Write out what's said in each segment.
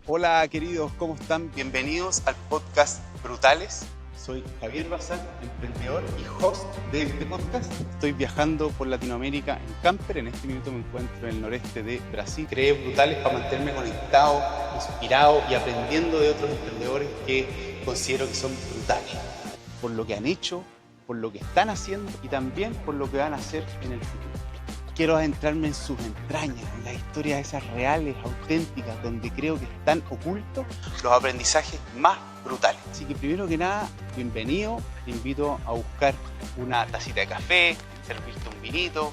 Hola queridos, ¿cómo están? Bienvenidos al podcast Brutales. Soy Javier Bazán, emprendedor y host de este podcast. Estoy viajando por Latinoamérica en camper. En este minuto me encuentro en el noreste de Brasil. Creé Brutales para mantenerme conectado, inspirado y aprendiendo de otros emprendedores que considero que son brutales. Por lo que han hecho, por lo que están haciendo y también por lo que van a hacer en el futuro. Quiero adentrarme en sus entrañas, en las historias esas reales, auténticas, donde creo que están ocultos los aprendizajes más brutales. Así que primero que nada, bienvenido. Te invito a buscar una tacita de café, servirte un vinito,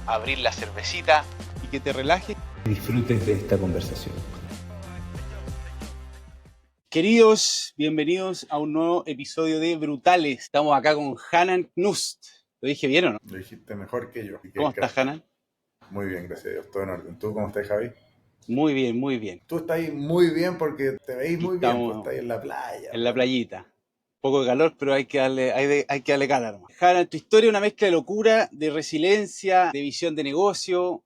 abrir la cervecita y que te relajes. Disfrutes de esta conversación. Queridos, bienvenidos a un nuevo episodio de Brutales. Estamos acá con Hanan Knust. ¿Lo dije bien o no? Lo dijiste mejor que yo. ¿Cómo estás, Hanan? Muy bien, gracias a Dios. Todo en orden. ¿Tú cómo estás, Javi? Muy bien, muy bien. Tú estás ahí muy bien porque te veis muy bien, pues estás ahí en la playa. En la playita. Poco de calor, pero hay que darle cara nomás. Hanan, tu historia es una mezcla de locura, de resiliencia, de visión de negocio.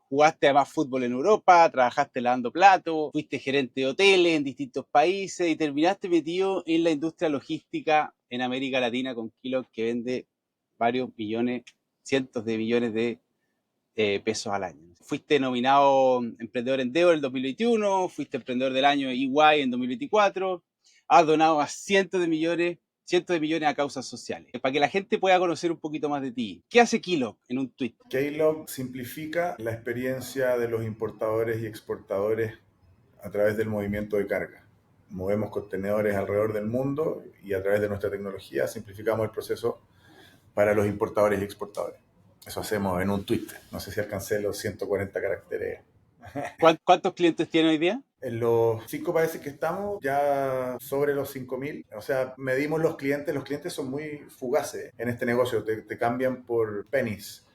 Jugaste además fútbol en Europa, trabajaste lavando platos, fuiste gerente de hoteles en distintos países y terminaste metido en la industria logística en América Latina con Kellogg, que vende varios millones, cientos de millones de pesos al año. Fuiste nominado Emprendedor Endeavor en el 2021, fuiste Emprendedor del Año EY en 2024, has donado a cientos de millones a causas sociales. Para que la gente pueda conocer un poquito más de ti. ¿Qué hace Kellogg en un tweet? Kellogg simplifica la experiencia de los importadores y exportadores a través del movimiento de carga. Movemos contenedores alrededor del mundo y a través de nuestra tecnología simplificamos el proceso para los importadores y exportadores. Eso hacemos en un tweet. No sé si alcancé los 140 caracteres. ¿Cuántos clientes tiene hoy día? En los 5 países que estamos, ya sobre los 5.000. O sea, medimos los clientes son muy fugaces en este negocio, te cambian por pennies.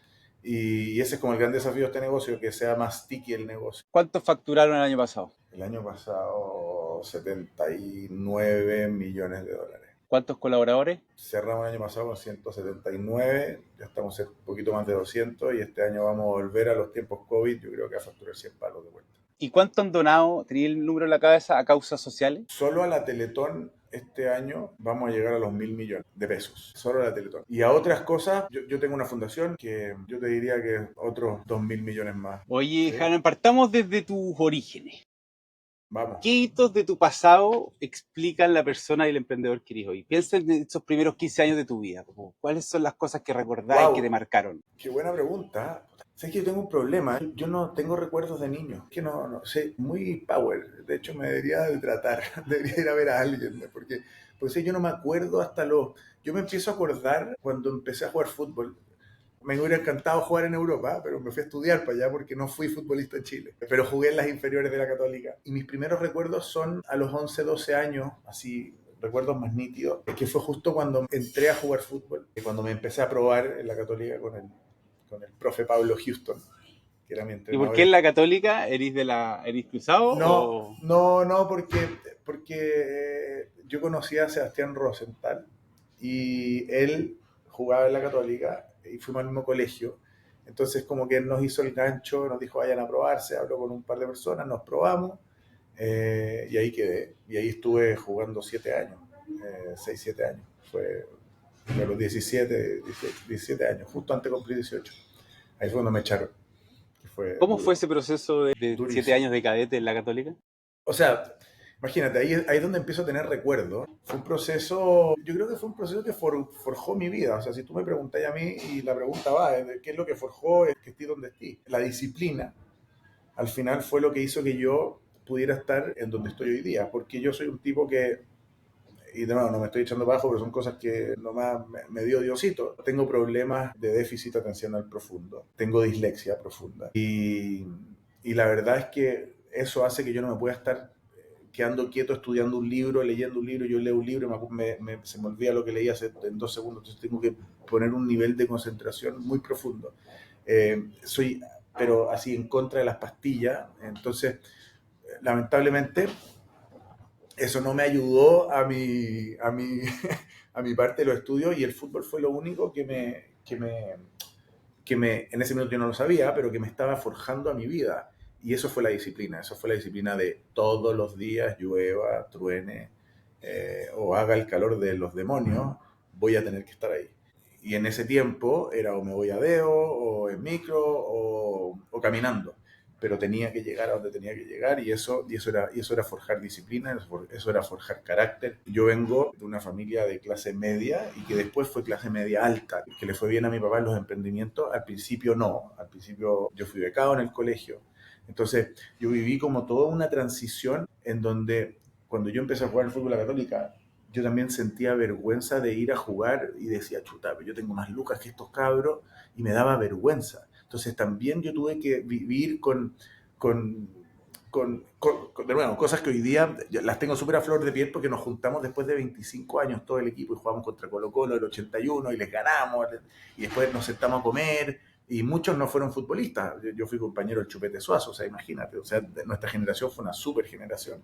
Y ese es como el gran desafío de este negocio, que sea más sticky el negocio. ¿Cuántos facturaron el año pasado? El año pasado, 79 millones de dólares. ¿Cuántos colaboradores? Cerramos el año pasado con 179, ya estamos un poquito más de 200 y este año vamos a volver a los tiempos COVID, yo creo que a facturar 100 palos de vuelta. ¿Y cuánto han donado, tenía el número en la cabeza, a causas sociales? Solo a la Teletón este año vamos a llegar a los 1.000 millones de pesos. Solo a la Teletón. Y a otras cosas, yo tengo una fundación que yo te diría que otros 2.000 millones más. Oye, ¿Sí? Hanan, partamos desde tus orígenes. Vamos. ¿Qué hitos de tu pasado explican la persona y el emprendedor que eres hoy? Piensa en esos primeros 15 años de tu vida. ¿Cuáles son las cosas que recordás y que te marcaron? Qué buena pregunta. Sé que yo tengo un problema. Yo no tengo recuerdos de niño. Que no sé, muy power. De hecho, me debería de tratar. Debería ir a ver a alguien. Porque yo no me acuerdo hasta los... Yo me empiezo a acordar cuando empecé a jugar fútbol. Me hubiera encantado jugar en Europa, pero me fui a estudiar para allá porque no fui futbolista en Chile. Pero jugué en las inferiores de la Católica. Y mis primeros recuerdos son a los 11, 12 años, así, recuerdos más nítidos, que fue justo cuando entré a jugar fútbol, cuando me empecé a probar en la Católica con el profe Pablo Houston, que era mi entrenador. ¿Y por qué en la Católica? ¿Eres cruzado? No, porque yo conocía a Sebastián Rosenthal y él jugaba en la Católica y fuimos al mismo colegio. Entonces como que él nos hizo el gancho, nos dijo vayan a probarse, habló con un par de personas, nos probamos y ahí quedé. Y ahí estuve jugando 7 años, 6, 7 años. Fue a los 17 años, justo antes de cumplir 18. Ahí fue cuando me echaron. ¿Cómo fue ese proceso de 7 años de cadete en la Católica? O sea, imagínate, ahí es donde empiezo a tener recuerdos. Fue un proceso, yo creo que fue un proceso que forjó mi vida. O sea, si tú me preguntas a mí y la pregunta va, ¿qué es lo que forjó que estoy donde estoy? La disciplina, al final fue lo que hizo que yo pudiera estar en donde estoy hoy día. Porque yo soy un tipo que, y de nuevo, no me estoy echando abajo, pero son cosas que nomás me dio Diosito. Tengo problemas de déficit atencional profundo. Tengo dislexia profunda. Y la verdad es que eso hace que yo no me pueda estar quedando quieto estudiando un libro, leyendo un libro. Yo leo un libro y se me olvida lo que leí en 2 segundos. Entonces tengo que poner un nivel de concentración muy profundo. Soy, pero así, en contra de las pastillas. Entonces, lamentablemente, eso no me ayudó a mi a mi parte de los estudios, y el fútbol fue lo único que en ese momento yo no lo sabía, pero que me estaba forjando a mi vida. Y eso fue la disciplina de todos los días, llueva, truene, o haga el calor de los demonios, voy a tener que estar ahí. Y en ese tiempo era o me voy a Deo, o en micro, o caminando. Pero tenía que llegar a donde tenía que llegar y eso era forjar disciplina, eso era forjar carácter. Yo vengo de una familia de clase media y que después fue clase media alta, que le fue bien a mi papá en los emprendimientos. Al principio no, al principio yo fui becado en el colegio. Entonces yo viví como toda una transición en donde cuando yo empecé a jugar al fútbol a la Católica, yo también sentía vergüenza de ir a jugar y decía, chuta, pero yo tengo más lucas que estos cabros y me daba vergüenza. Entonces también yo tuve que vivir con, de nuevo, cosas que hoy día las tengo súper a flor de piel porque nos juntamos después de 25 años todo el equipo y jugamos contra Colo Colo del 81 y les ganamos y después nos sentamos a comer y muchos no fueron futbolistas. Yo fui compañero del Chupete Suazo, o sea, imagínate, o sea, nuestra generación fue una súper generación,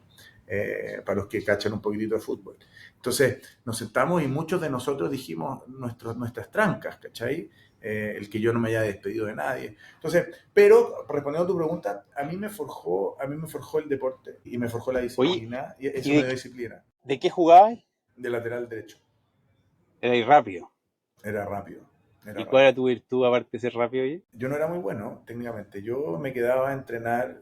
para los que cachan un poquitito de fútbol. Entonces nos sentamos y muchos de nosotros dijimos nuestras trancas, ¿cachai? El que yo no me haya despedido de nadie. Entonces, pero respondiendo a tu pregunta, a mí me forjó el deporte y me forjó la Oye, disciplina y eso ¿y me dio disciplina. de qué jugabas? De lateral derecho. Era ir rápido. Era rápido, era ¿Y cuál era rápido. tu virtud aparte de ser rápido? Oye? Yo no era muy bueno técnicamente. Yo me quedaba a entrenar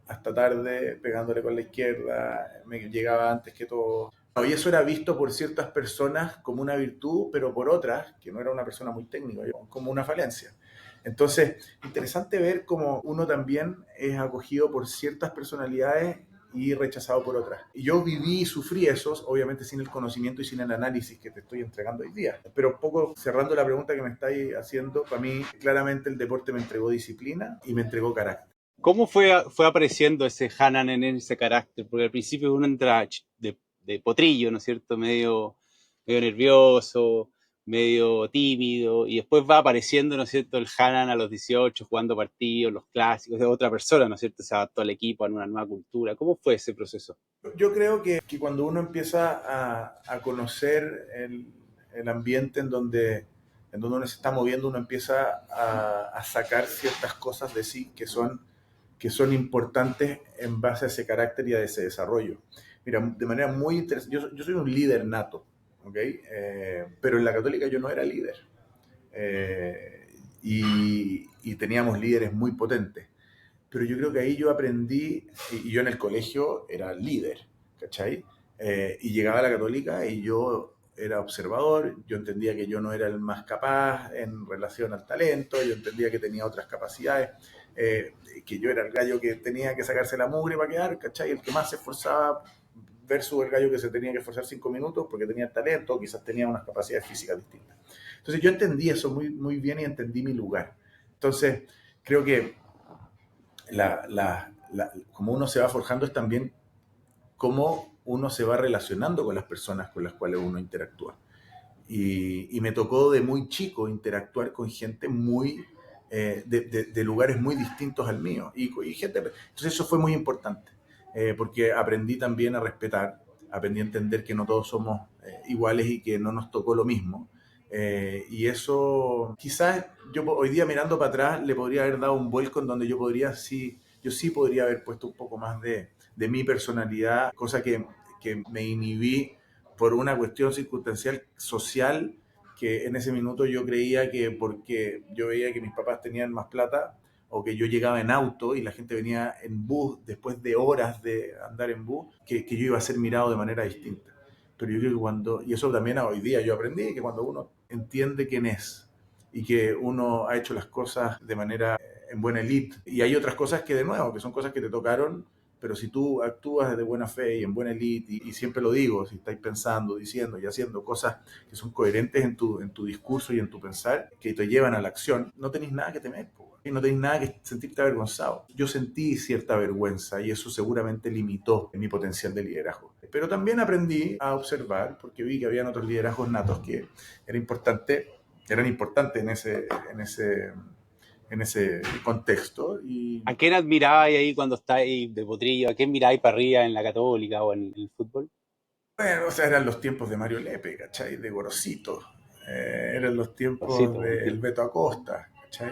hasta tarde pegándole con la izquierda, me llegaba antes que todo. Y eso era visto por ciertas personas como una virtud, pero por otras, que no era una persona muy técnica, como una falencia. Entonces, interesante ver cómo uno también es acogido por ciertas personalidades y rechazado por otras. Y yo viví y sufrí esos, obviamente sin el conocimiento y sin el análisis que te estoy entregando hoy día. Pero un poco cerrando la pregunta que me estáis haciendo, para mí claramente el deporte me entregó disciplina y me entregó carácter. ¿Cómo fue apareciendo ese Hanan en ese carácter? Porque al principio uno entra de potrillo, ¿no es cierto? Medio nervioso, medio tímido, y después va apareciendo, ¿no es cierto?, el Hanan a los 18, jugando partidos, los clásicos, de otra persona, ¿no es cierto? Se adaptó al equipo, a una nueva cultura. ¿Cómo fue ese proceso? Yo creo que cuando uno empieza a conocer el ambiente en donde uno se está moviendo, uno empieza a sacar ciertas cosas de sí que son importantes en base a ese carácter y a ese desarrollo. Mira, de manera muy interesante, yo soy un líder nato, ¿ok? Pero en la Católica yo no era líder. Y teníamos líderes muy potentes. Pero yo creo que ahí yo aprendí, y yo en el colegio era líder, ¿cachai? Y llegaba a la Católica y yo era observador, yo entendía que yo no era el más capaz en relación al talento, yo entendía que tenía otras capacidades, que yo era el gallo que tenía que sacarse la mugre para quedar, ¿cachai? El que más se esforzaba versus el gallo que se tenía que esforzar 5 minutos porque tenía talento, quizás tenía unas capacidades físicas distintas. Entonces yo entendí eso muy bien y entendí mi lugar. Entonces creo que como uno se va forjando es también cómo uno se va relacionando con las personas con las cuales uno interactúa. Y me tocó de muy chico interactuar con gente de lugares muy distintos al mío. Entonces eso fue muy importante, porque aprendí también a respetar, aprendí a entender que no todos somos iguales y que no nos tocó lo mismo. Y eso, quizás yo hoy día mirando para atrás le podría haber dado un vuelco en donde yo sí podría haber puesto un poco más de mi personalidad, cosa que me inhibí por una cuestión circunstancial social que en ese minuto yo creía que porque yo veía que mis papás tenían más plata o que yo llegaba en auto y la gente venía en bus después de horas de andar en bus, que yo iba a ser mirado de manera distinta. Pero yo creo que y eso también hoy día yo aprendí, que cuando uno entiende quién es y que uno ha hecho las cosas de manera en buena elite, y hay otras cosas que de nuevo, que son cosas que te tocaron, pero si tú actúas de buena fe y en buena elite, y siempre lo digo, si estáis pensando, diciendo y haciendo cosas que son coherentes en tu discurso y en tu pensar, que te llevan a la acción, no tenéis nada que temer, y no tenéis nada que sentirte avergonzado. Yo sentí cierta vergüenza y eso seguramente limitó mi potencial de liderazgo. Pero también aprendí a observar, porque vi que habían otros liderazgos natos que eran importantes en ese contexto. ¿A quién admirabais ahí cuando estáis de potrillo? ¿A quién miráis para arriba en la Católica o en el fútbol? Bueno, o sea, eran los tiempos de Mario Lepe, ¿cachai? De Gorosito. Eran los Sí, tiempos pues, del Beto Acosta, ¿cachai?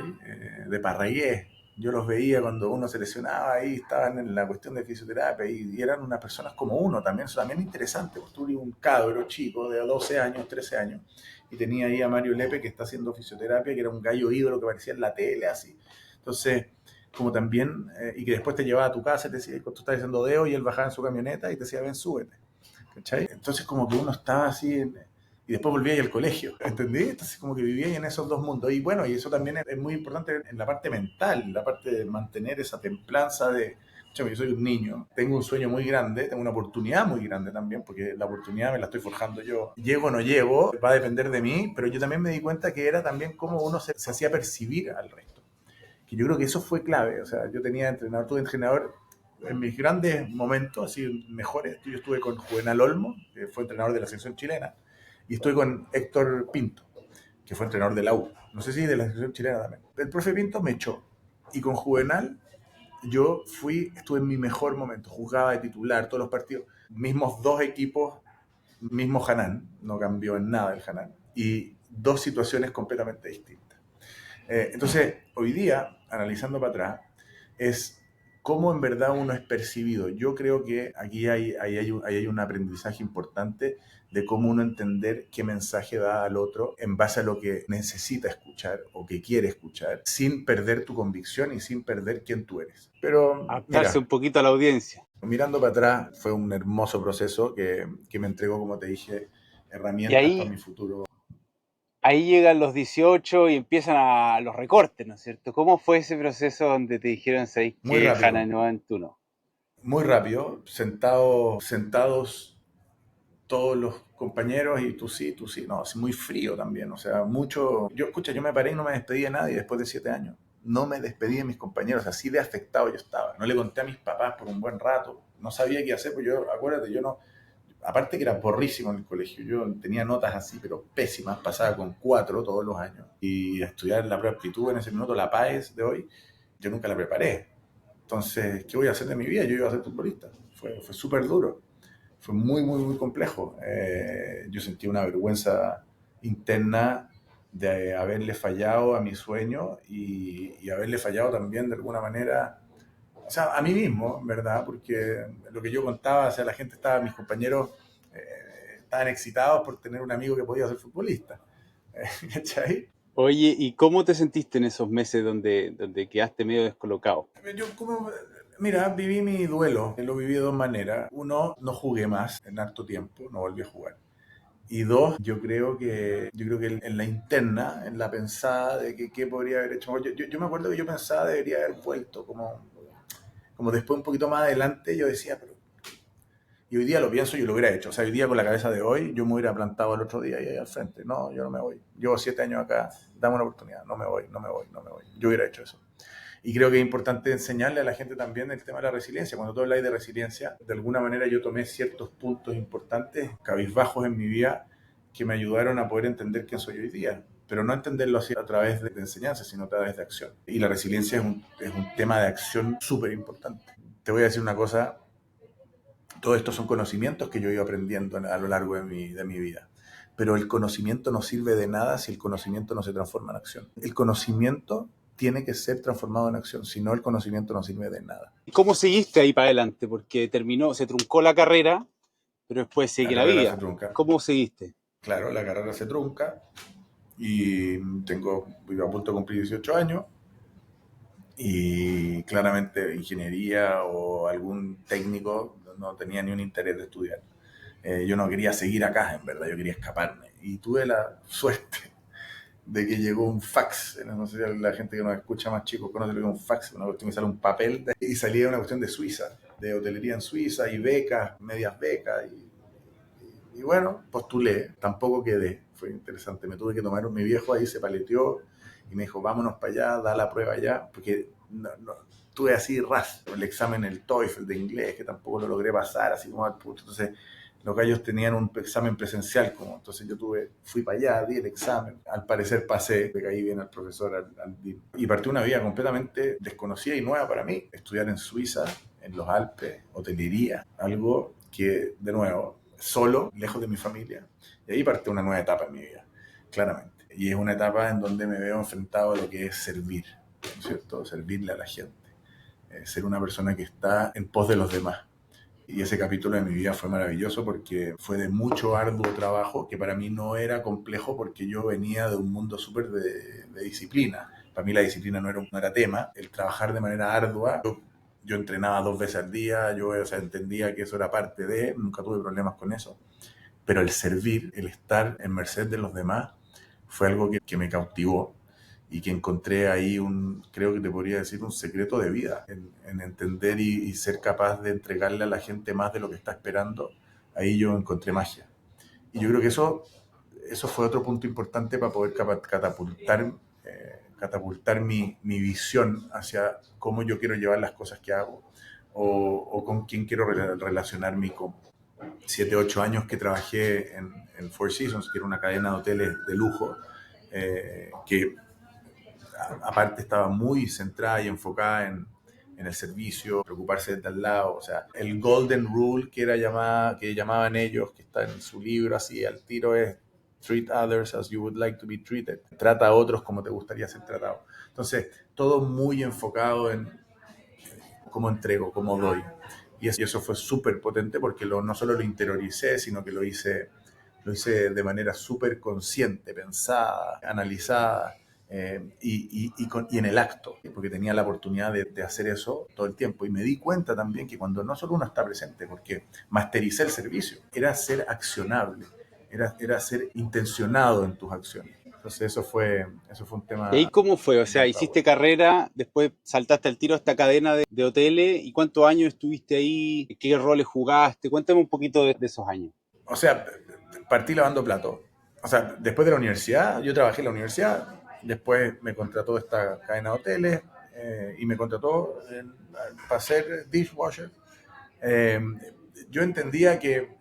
De Parragués. Yo los veía cuando uno se lesionaba ahí, estaban en la cuestión de fisioterapia y eran unas personas como uno también. Eso también es interesante, pues tú eres un cabro chico de 12 años, 13 años, y tenía ahí a Mario Lepe que está haciendo fisioterapia, que era un gallo ídolo que aparecía en la tele, así. Entonces, como también, y que después te llevaba a tu casa y te decía, tú estás haciendo deo, y él bajaba en su camioneta y te decía, ven, súbete. ¿Cachai? Entonces como que uno estaba así y después volvía ahí al colegio, ¿entendí? Entonces como que vivía ahí en esos dos mundos. Y bueno, y eso también es muy importante en la parte mental, la parte de mantener esa templanza de, yo soy un niño, tengo un sueño muy grande, tengo una oportunidad muy grande también, porque la oportunidad me la estoy forjando yo. Llego o no llego, va a depender de mí, pero yo también me di cuenta que era también cómo uno se hacía percibir al resto. Que yo creo que eso fue clave. O sea, yo tenía entrenador, tuve entrenador en mis grandes momentos, así mejores. Yo estuve con Juvenal Olmo, que fue entrenador de la selección chilena, y estuve con Héctor Pinto, que fue entrenador de la U. No sé si de la selección chilena también. El profe Pinto me echó. Y con Juvenal yo estuve en mi mejor momento. Jugaba de titular todos los partidos. Mismos dos equipos, mismo Hanan. No cambió en nada el Hanan. Y dos situaciones completamente distintas. Entonces, hoy día, analizando para atrás, es cómo en verdad uno es percibido. Yo creo que aquí hay un aprendizaje importante de cómo uno entender qué mensaje da al otro en base a lo que necesita escuchar o que quiere escuchar, sin perder tu convicción y sin perder quién tú eres. Pero Adaptarse mira, un poquito a la audiencia. mirando para atrás, fue un hermoso proceso que me entregó, como te dije, Y herramientas para ahí, mi futuro. ahí llegan los 18 y empiezan los recortes, ¿no es cierto? ¿Cómo fue ese proceso donde te dijeron, ¿sabéis Muy que Hannah rápido, no en tú no? sentados todos los compañeros y tú sí, no, es muy frío también, o sea, mucho, yo me paré y no me despedí de nadie después de 7 años, no me despedí de mis compañeros, así de afectado yo estaba, no le conté a mis papás por un buen rato, no sabía qué hacer, pues yo, acuérdate, yo no, aparte que era porrísimo en el colegio, yo tenía notas así, pero pésimas, pasaba con 4 todos los años, y estudiar la prueba de aptitud en ese minuto, la PAES de hoy, yo nunca la preparé, entonces, ¿qué voy a hacer de mi vida? Yo iba a ser futbolista, fue súper duro. Fue muy, muy, muy complejo. Yo sentí una vergüenza interna de haberle fallado a mi sueño y haberle fallado también de alguna manera, o sea, a mí mismo, ¿verdad? Porque lo que yo contaba, o sea, la gente estaba, mis compañeros estaban excitados por tener un amigo que podía ser futbolista. ¿Cachai? Oye, ¿y cómo te sentiste en esos meses donde quedaste medio descolocado? Yo como, mira, viví mi duelo, lo viví de dos maneras. Uno, no jugué más en harto tiempo, no volví a jugar. Y dos, yo creo que en la interna, en la pensada de que qué podría haber hecho. Yo me acuerdo que yo pensaba debería haber vuelto, como después un poquito más adelante yo decía, pero y hoy día lo pienso, yo lo hubiera hecho. O sea, hoy día con la cabeza de hoy, yo me hubiera plantado el otro día ahí al frente. No, yo no me voy. Llevo 7 años acá, dame una oportunidad. No me voy, no me voy, no me voy. Yo hubiera hecho eso. Y creo que es importante enseñarle a la gente también el tema de la resiliencia. Cuando tú hablas de resiliencia, de alguna manera yo tomé ciertos puntos importantes, cabizbajos en mi vida, que me ayudaron a poder entender quién soy hoy día. Pero no entenderlo así a través de enseñanza, sino a través de acción. Y la resiliencia es un tema de acción súper importante. Te voy a decir una cosa, todo esto son conocimientos que yo he ido aprendiendo a lo largo de mi vida. Pero el conocimiento no sirve de nada si el conocimiento no se transforma en acción. El conocimiento tiene que ser transformado en acción, si no el conocimiento no sirve de nada. ¿Y cómo seguiste ahí para adelante? Porque se truncó la carrera, pero después La sigue la carrera se vida. trunca, ¿Cómo seguiste? claro, la carrera se trunca y voy a punto de cumplir 18 años y claramente ingeniería o algún técnico no tenía ni un interés de estudiar. Yo no quería seguir acá, en verdad, yo quería escaparme. Y tuve la suerte de que llegó un fax. No sé si la gente que nos escucha más chico conoce lo que es un fax, una cuestión que sale un papel y salía una cuestión de Suiza, de hotelería en Suiza y becas, medias becas. Y bueno, postulé, tampoco quedé, fue interesante. Me tuve que tomar mi viejo ahí, se paleteó y me dijo, vámonos para allá, da la prueba allá, porque tuve así el examen, el TOEFL de inglés, que tampoco lo logré pasar, así como al punto. Entonces, los gallos tenían un examen presencial, entonces fui para allá, di el examen, al parecer pasé, le caí bien al profesor, y partí una vida completamente desconocida y nueva para mí, estudiar en Suiza, en los Alpes, hotelería, algo que, de nuevo, solo, lejos de mi familia, y ahí parte una nueva etapa en mi vida, claramente, y es una etapa en donde me veo enfrentado a lo que es servir. ¿no es cierto? Servirle a la gente, ser una persona que está en pos de los demás. Y ese capítulo de mi vida fue maravilloso porque fue de mucho arduo trabajo, que para mí no era complejo porque yo venía de un mundo súper de disciplina. Para mí la disciplina no era tema. El trabajar de manera ardua, yo entrenaba 2 veces al día, yo entendía que eso era parte de, nunca tuve problemas con eso. Pero el servir, el estar en merced de los demás, fue algo que me cautivó y que encontré ahí creo que te podría decir, un secreto de vida, en entender y ser capaz de entregarle a la gente más de lo que está esperando. Ahí yo encontré magia. Y yo creo que eso fue otro punto importante para poder catapultar mi visión hacia cómo yo quiero llevar las cosas que hago o con quién quiero relacionarme. Con 7, 8 años que trabajé en Four Seasons, que era una cadena de hoteles de lujo, que aparte estaba muy centrada y enfocada en el servicio, preocuparse de al lado, o sea, el golden rule que llamaban ellos, que está en su libro así al tiro, es treat others as you would like to be treated. Trata a otros como te gustaría ser tratado. Entonces, todo muy enfocado en cómo entrego, cómo doy. Y eso fue súper potente porque no solo lo interioricé, sino que lo hice de manera súper consciente, pensada, analizada, y en el acto, porque tenía la oportunidad de hacer eso todo el tiempo. Y me di cuenta también que cuando no solo uno está presente, porque mastericé el servicio, era ser accionable, era ser intencionado en tus acciones. Entonces eso fue un ¿Y ahí tema cómo fue? O sea, bien hiciste power. carrera, después saltaste al tiro a esta cadena de hoteles. ¿Y cuántos años estuviste ahí? ¿Qué roles jugaste? Cuéntame un poquito de esos años. O sea, partí lavando platos. O sea, después de la universidad, yo trabajé en la universidad, después me contrató esta cadena de hoteles, y me contrató para ser dishwasher. Eh, yo entendía que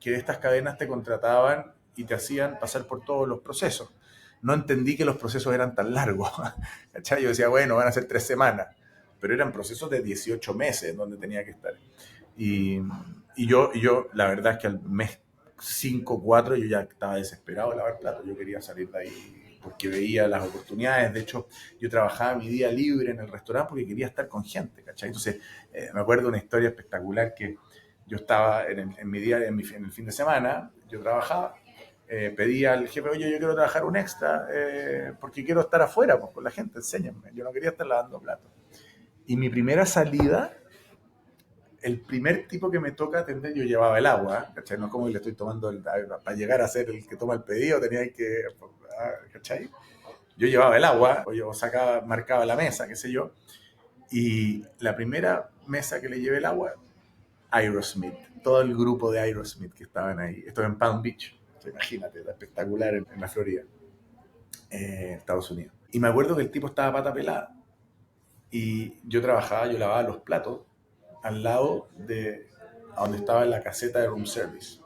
estas cadenas te contrataban y te hacían pasar por todos los procesos. No entendí que los procesos eran tan largos. ¿Cachai? Yo decía, bueno, van a ser 3 semanas, pero eran procesos de 18 meses donde tenía que estar. Y, y yo, la verdad es que al mes 5 4 yo ya estaba desesperado de lavar platos. Yo quería salir de ahí porque veía las oportunidades. De hecho, yo trabajaba mi día libre en el restaurante porque quería estar con gente, ¿cachai? Entonces, me acuerdo una historia espectacular que yo estaba en mi día, en el fin de semana, yo trabajaba, pedía al jefe, oye, yo quiero trabajar un extra, porque quiero estar afuera pues, con la gente, enséñenme. Yo no quería estar lavando platos. Y mi primera salida, el primer tipo que me toca atender, yo llevaba el agua, ¿cachai? No es como que le estoy tomando, para llegar a ser el que toma el pedido, tenía que, ¿cachai? Yo llevaba el agua, o yo marcaba la mesa, qué sé yo, y la primera mesa que le llevé el agua, Aerosmith, todo el grupo de Aerosmith que estaban ahí, esto en Palm Beach, imagínate, era espectacular en la Florida, Estados Unidos. Y me acuerdo que el tipo estaba pata pelada, y yo lavaba los platos al lado de donde estaba la caseta de room service.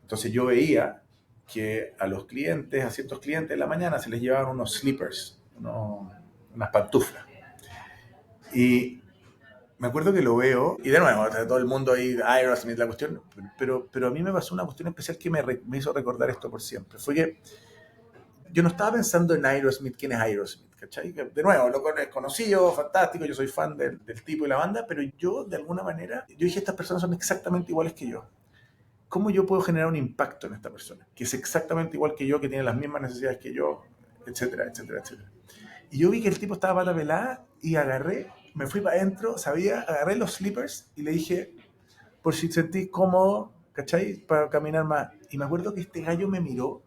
Entonces yo veía que a ciertos clientes en la mañana se les llevaban unos slippers, unas pantuflas. Y me acuerdo que lo veo, y de nuevo, todo el mundo ahí, Aerosmith, la cuestión, pero a mí me pasó una cuestión especial que me hizo recordar esto por siempre. Fue que yo no estaba pensando en Aerosmith, quién es Aerosmith, ¿cachai? De nuevo, lo conocido, fantástico, yo soy fan del tipo y la banda, pero yo de alguna manera, yo dije, estas personas son exactamente iguales que yo. ¿Cómo yo puedo generar un impacto en esta persona? Que es exactamente igual que yo, que tiene las mismas necesidades que yo, etcétera, etcétera, etcétera. Y yo vi que el tipo estaba pata pelada y me fui para adentro, agarré los slippers y le dije, por si sentís cómodo, ¿cachai? Para caminar más. Y me acuerdo que este gallo me miró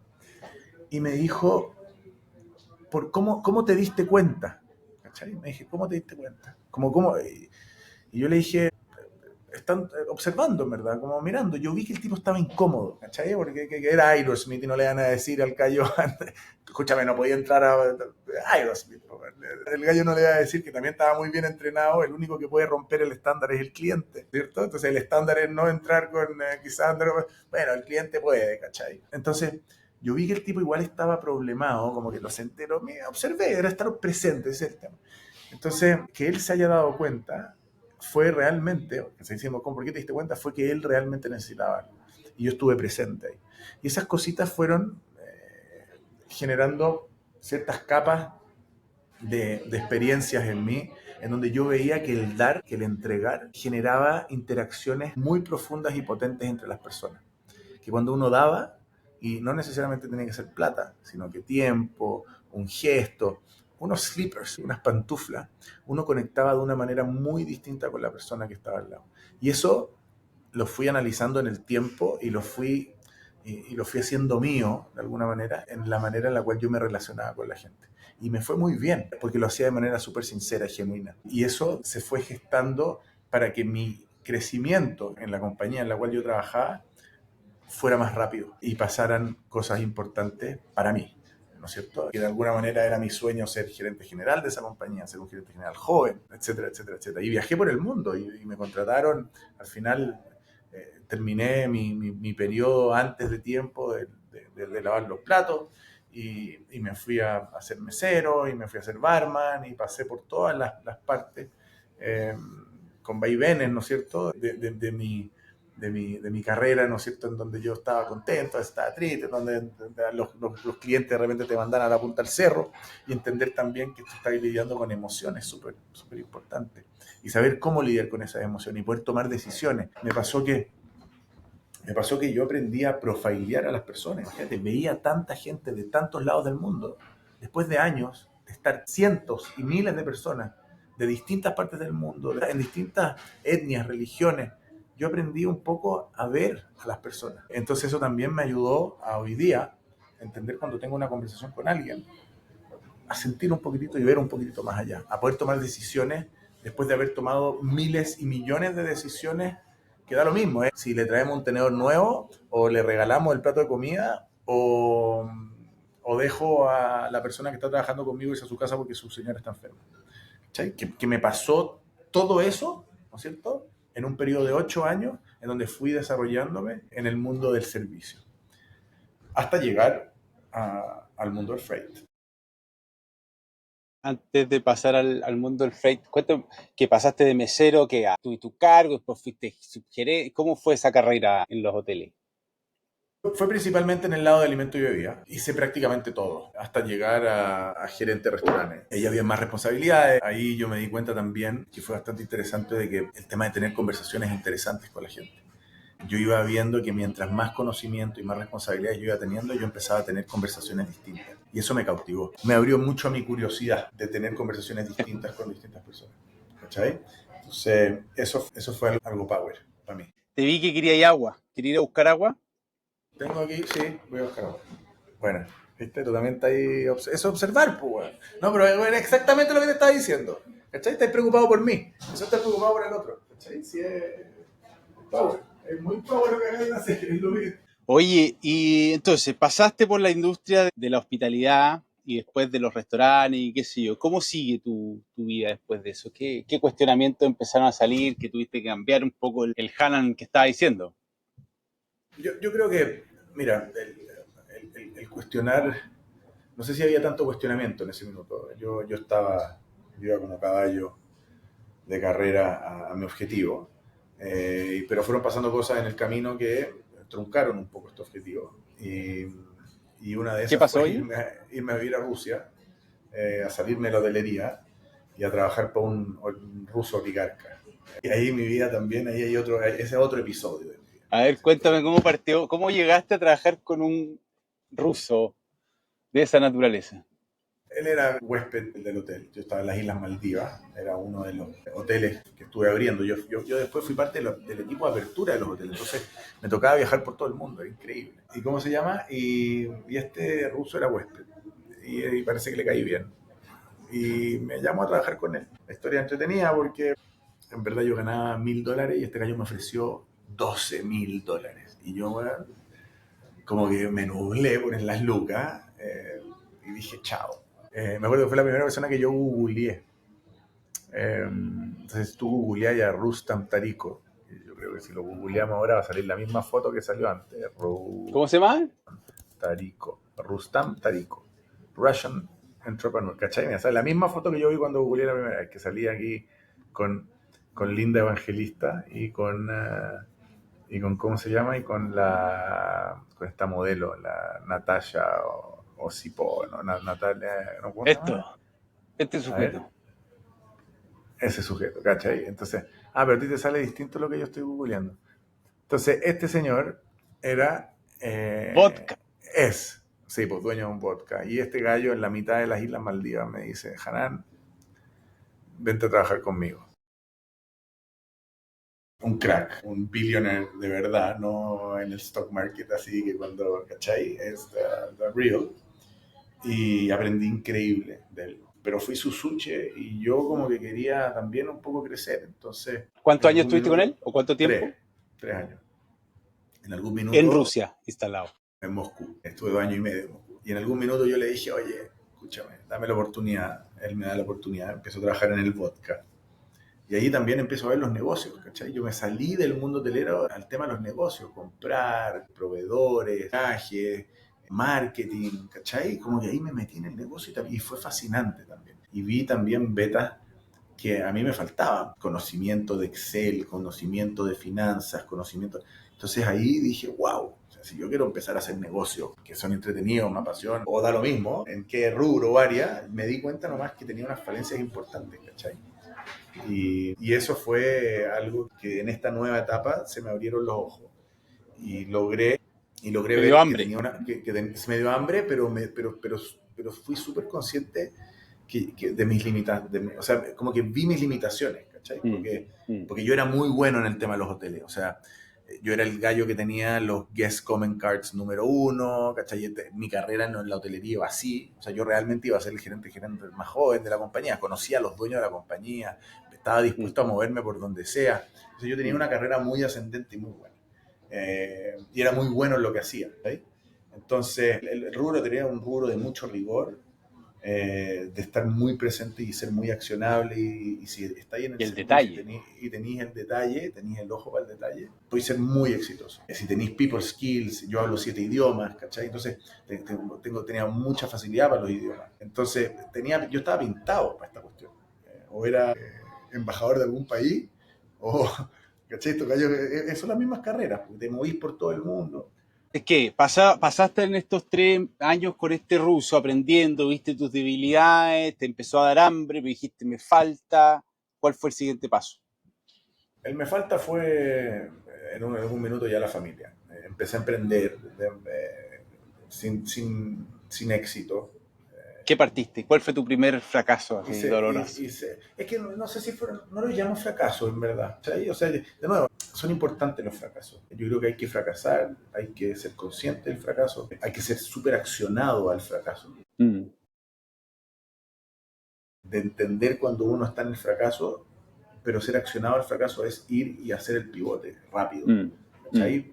y me dijo, ¿cómo te diste cuenta? ¿Cachai? Me dije, ¿cómo te diste cuenta? ¿Cómo? Y yo le dije, están observando, en verdad, como mirando. Yo vi que el tipo estaba incómodo, ¿cachai? Porque que era Aerosmith y no le iban a decir al gallo, escúchame, no podía entrar a Aerosmith. El gallo no le iba a decir que también estaba muy bien entrenado, el único que puede romper el estándar es el cliente, ¿cierto? Entonces el estándar es no entrar con quizás, bueno, el cliente puede, ¿cachai? Entonces yo vi que el tipo igual estaba problemado, como que lo senté, me observé, era estar presente, ese es el tema. Entonces, que él se haya dado cuenta fue realmente, que se decimos, ¿por qué te diste cuenta? Fue que él realmente necesitaba. Y yo estuve presente ahí. Y esas cositas fueron generando ciertas capas de experiencias en mí, en donde yo veía que el dar, que el entregar, generaba interacciones muy profundas y potentes entre las personas. Que cuando uno daba, y no necesariamente tenía que ser plata, sino que tiempo, un gesto, unos slippers, unas pantuflas, uno conectaba de una manera muy distinta con la persona que estaba al lado. Y eso lo fui analizando en el tiempo y lo fui haciendo mío, de alguna manera, en la manera en la cual yo me relacionaba con la gente. Y me fue muy bien, porque lo hacía de manera súper sincera y genuina. Y eso se fue gestando para que mi crecimiento en la compañía en la cual yo trabajaba fuera más rápido y pasaran cosas importantes para mí, ¿no es cierto? Que de alguna manera era mi sueño ser gerente general de esa compañía, ser un gerente general joven, etcétera, etcétera, etcétera. Y viajé por el mundo y me contrataron. Al final terminé mi periodo antes de tiempo de lavar los platos y me fui a ser mesero y me fui a ser barman y pasé por todas las partes eh, con vaivenes, ¿no es cierto?, de mi carrera, ¿no es cierto?, en donde yo estaba contento, estaba triste, donde los clientes de repente te mandan a la punta del cerro, y entender también que tú estás lidiando con emociones súper súper importantes y saber cómo lidiar con esas emociones y poder tomar decisiones. Me pasó que yo aprendí a profilear a las personas. Imagínate, veía tanta gente de tantos lados del mundo, después de años de estar cientos y miles de personas de distintas partes del mundo, en distintas etnias, religiones. Yo aprendí un poco a ver a las personas. Entonces eso también me ayudó a hoy día entender cuando tengo una conversación con alguien, a sentir un poquitito y ver un poquitito más allá, a poder tomar decisiones después de haber tomado miles y millones de decisiones, que da lo mismo, ¿eh? Si le traemos un tenedor nuevo o le regalamos el plato de comida o dejo a la persona que está trabajando conmigo irse a su casa porque su señora está enferma. Que me pasó todo eso, ¿no es cierto?, en un periodo de 8 años en donde fui desarrollándome en el mundo del servicio, hasta llegar al mundo del freight. Antes de pasar al mundo del freight, cuéntame que pasaste de mesero que a tu cargo, después fuiste subgerente. ¿Cómo fue esa carrera en los hoteles? Fue principalmente en el lado de alimentos y bebida. Hice prácticamente todo, hasta llegar a gerente de restaurantes. Ahí había más responsabilidades. Ahí yo me di cuenta también que fue bastante interesante de que el tema de tener conversaciones interesantes con la gente. Yo iba viendo que mientras más conocimiento y más responsabilidades yo iba teniendo, yo empezaba a tener conversaciones distintas. Y eso me cautivó. Me abrió mucho a mi curiosidad de tener conversaciones distintas con distintas personas. ¿Cachai? Entonces, eso fue algo power para mí. Te vi que quería ir agua. ¿Quería ir a buscar agua? Tengo aquí, sí, voy a buscar agua. Bueno, ¿viste? Tú también estás ahí. Eso es observar, pues, weón. No, pero es exactamente lo que te estaba diciendo. ¿Cachai? Estás preocupado por mí. Eso estás preocupado por el otro. ¿Cachai? Sí, es power. Es muy power lo que acabas de hacer. Es lo que... Oye, y entonces pasaste por la industria de la hospitalidad y después de los restaurantes y qué sé yo. ¿Cómo sigue tu vida después de eso? ¿Qué cuestionamientos empezaron a salir que tuviste que cambiar un poco el Hanan que estaba diciendo? Yo creo que, mira, el cuestionar, no sé si había tanto cuestionamiento en ese minuto. Yo iba como caballo de carrera a mi objetivo, pero fueron pasando cosas en el camino que truncaron un poco este objetivo. Y una de ¿Qué esas pasó fue ahí? irme a vivir a Rusia, a salirme de la hotelería y a trabajar para un ruso oligarca. Y ahí mi vida también, ahí hay ese es otro episodio de mi vida. A ver, cuéntame cómo partió, cómo llegaste a trabajar con un ruso de esa naturaleza. Él era huésped del hotel. Yo estaba en las Islas Maldivas, era uno de los hoteles que estuve abriendo. Yo después fui parte del equipo de apertura de los hoteles, entonces me tocaba viajar por todo el mundo, era increíble. ¿Y cómo se llama? Y este ruso era huésped y parece que le caí bien. Y me llamó a trabajar con él. La historia entretenida porque en verdad yo ganaba $1.000 y este gallo me ofreció $12.000. Y yo, bueno, como que me nublé por en las lucas y dije, chao. Me acuerdo que fue la primera persona que yo googleé. Entonces tú googleás a Rustam Tariko. Yo creo que si lo googleamos ahora va a salir la misma foto que salió antes. ¿Cómo se llama? Rustam Tariko. Russian Entrepreneur. ¿Cachai? Mira, sale la misma foto que yo vi cuando googleé la primera vez, que salía aquí con, con Linda Evangelista y con ¿cómo se llama? Y con esta modelo, la Natasha Osipo, ¿no? Natalia, ¿no? ¿Cómo se Esto, llama? Este A ver, sujeto. ese sujeto, ¿cachai? Entonces, pero a ti te sale distinto lo que yo estoy googleando. Entonces, este señor era, Vodka. sí, pues dueño de un vodka. Y este gallo en la mitad de las Islas Maldivas me dice, Hanan, vente a trabajar conmigo. Un crack, un billionaire de verdad, no en el stock market, así que cuando, ¿cachai? Es the real. Y aprendí increíble de él. Pero fui su suche y yo como que quería también un poco crecer. Entonces, ¿Cuántos en años algún estuviste con minuto, él? ¿O cuánto tres, tiempo? 3 años. En algún En minuto, Rusia, instalado. en Moscú. Estuve 2 años y medio en Moscú. Y en algún minuto yo le dije, oye, escúchame, dame la oportunidad. Él me da la oportunidad. Empezó a trabajar en el vodka. Y ahí también empiezo a ver los negocios, ¿cachai? Yo me salí del mundo hotelero al tema de los negocios, comprar, proveedores, viajes, marketing, ¿cachai? Como que ahí me metí en el negocio y fue fascinante también. Y vi también betas que a mí me faltaban, conocimiento de Excel, conocimiento de finanzas, conocimiento... Entonces ahí dije, wow, o sea, si yo quiero empezar a hacer negocios que son entretenidos, me apasionan, o da lo mismo, en qué rubro o área, me di cuenta nomás que tenía unas falencias importantes, ¿cachai? Y eso fue algo que en esta nueva etapa se me abrieron los ojos y logré Me dio ver que hambre. tenía se me dio hambre, pero fui súper consciente de mis limitaciones, o sea, como que vi mis limitaciones, ¿cachai? Porque yo era muy bueno en el tema de los hoteles, o sea, yo era el gallo que tenía los guest comment cards número 1, ¿cachai? Mi carrera en la hotelería iba así, o sea, yo realmente iba a ser el gerente más joven de la compañía, conocía a los dueños de la compañía, estaba dispuesto a moverme por donde sea, entonces yo tenía una carrera muy ascendente y muy buena. Y era muy bueno en lo que hacía, ¿sí? Entonces, el rubro tenía un rubro de mucho rigor, de estar muy presente y ser muy accionable y si estáis en el Y el servicio detalle. y tenéis el detalle, tenéis el ojo para el detalle, podéis ser muy exitoso. Si tenéis people skills, yo hablo 7 idiomas, ¿cachai? Entonces tenía mucha facilidad para los idiomas. Entonces yo estaba pintado para esta cuestión. O era embajador de algún país, o, ¿cachai? Son las mismas carreras, te movís por todo el mundo. Es que pasaste en estos 3 años con este ruso aprendiendo, viste tus debilidades, te empezó a dar hambre, me dijiste, me falta. ¿Cuál fue el siguiente paso? El me falta fue en algún minuto ya la familia. Empecé a emprender sin éxito. ¿Qué partiste? ¿Cuál fue tu primer fracaso así Hice, doloroso? es que no sé si fueron, no lo llamo fracaso en verdad. O sea, de nuevo, son importantes los fracasos. Yo creo que hay que fracasar, hay que ser consciente del fracaso, hay que ser súper accionado al fracaso. De entender cuando uno está en el fracaso, pero ser accionado al fracaso es ir y hacer el pivote rápido.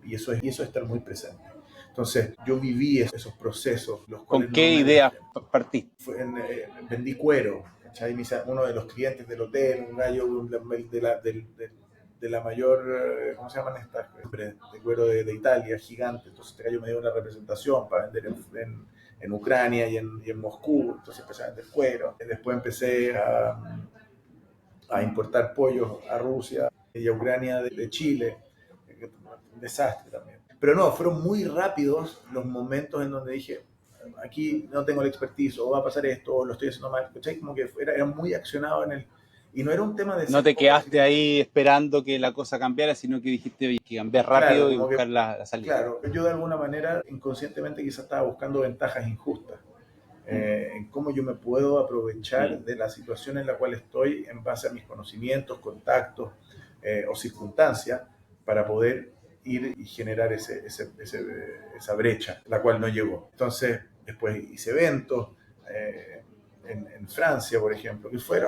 Y eso es estar muy presente. Entonces, yo viví esos procesos, los ¿Con cuales no qué me ideas dejé. partiste? Vendí cuero, ¿cachai? Uno de los clientes del hotel, un gallo de la mayor, ¿cómo se llaman estas? De cuero de Italia, gigante. Entonces, este gallo me dio una representación para vender en Ucrania y en Moscú. Entonces, empecé a vender cuero. Después empecé a importar pollos a Rusia y a Ucrania de Chile. Un desastre también. Pero no, fueron muy rápidos los momentos en donde dije, aquí no tengo la expertise, o va a pasar esto, o lo estoy haciendo mal. ¿Cachai? Como que era muy accionado en el... Y no era un tema de No ser te poco... quedaste ahí esperando que la cosa cambiara, sino que dijiste, oye, que cambiar Claro, rápido y como que... buscar la salida. Claro, yo de alguna manera inconscientemente quizás estaba buscando ventajas injustas. En cómo yo me puedo aprovechar de la situación en la cual estoy en base a mis conocimientos, contactos o circunstancias para poder ir y generar esa brecha, la cual no llegó. Entonces, después hice eventos en Francia, por ejemplo, que fue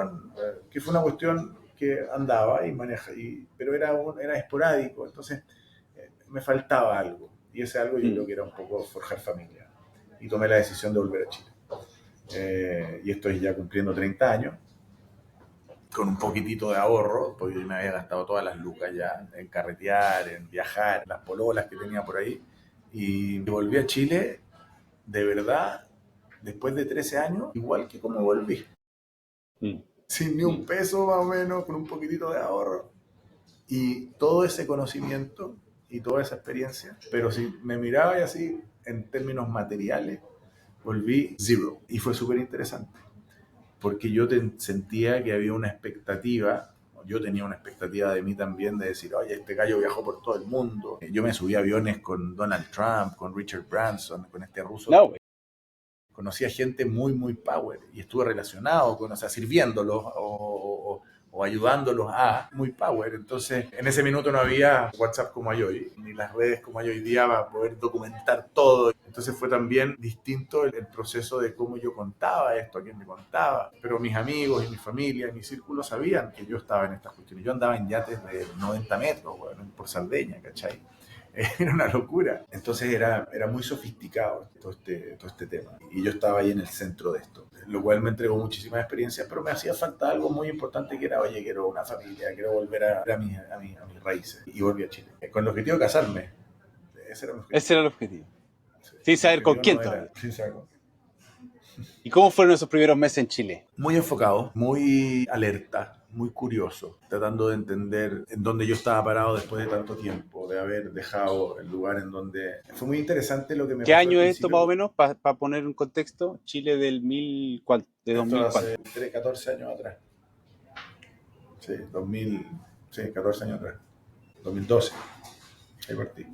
una cuestión que andaba y maneja, pero era esporádico, entonces me faltaba algo. Y ese algo yo creo que era un poco forjar familia. Y tomé la decisión de volver a Chile. Y estoy ya cumpliendo 30 años, con un poquitito de ahorro, porque yo me había gastado todas las lucas ya en carretear, en viajar, las pololas que tenía por ahí. Y volví a Chile, de verdad, después de 13 años, igual que como volví. Sin ni un peso más o menos, con un poquitito de ahorro. Y todo ese conocimiento y toda esa experiencia, pero si me miraba y así, en términos materiales, volví zero. Y fue súper interesante. porque yo sentía que había una expectativa. Yo tenía una expectativa de mí también de decir, oye, este gallo viajó por todo el mundo. Yo me subí a aviones con Donald Trump, con Richard Branson, con este ruso. No, Conocí a gente muy, muy power y estuve relacionado con, o sea, sirviéndolos o ayudándolos a muy power. Entonces, en ese minuto no había WhatsApp como hay hoy, ni las redes como hay hoy día para poder documentar todo. Entonces fue también distinto el proceso de cómo yo contaba esto, a quién me contaba. Pero mis amigos y mi familia y mi círculo sabían que yo estaba en estas cuestiones. Yo andaba en yates de 90 metros, bueno, por Sardeña, ¿cachai? Era una locura. Entonces era muy sofisticado todo este tema. Y yo estaba ahí en el centro de esto, lo cual me entregó muchísimas experiencias, pero me hacía falta algo muy importante que era, oye, quiero una familia, quiero volver a mis raíces. Y volví a Chile. Con el objetivo de casarme. Ese era mi objetivo. ese era el objetivo. Sí. Sin saber con quién No todavía. era, sin saber con quién. ¿Y cómo fueron esos primeros meses en Chile? Muy enfocado, muy alerta, muy curioso, tratando de entender en dónde yo estaba parado después de tanto tiempo, de haber dejado el lugar en donde... Fue muy interesante lo que me ¿Qué pasó año al es esto principio. más o menos? Para poner un contexto, Chile del de Esto 2000 hace 14 años atrás. Sí, 2000, sí, 14 años atrás. 2012, ahí partí.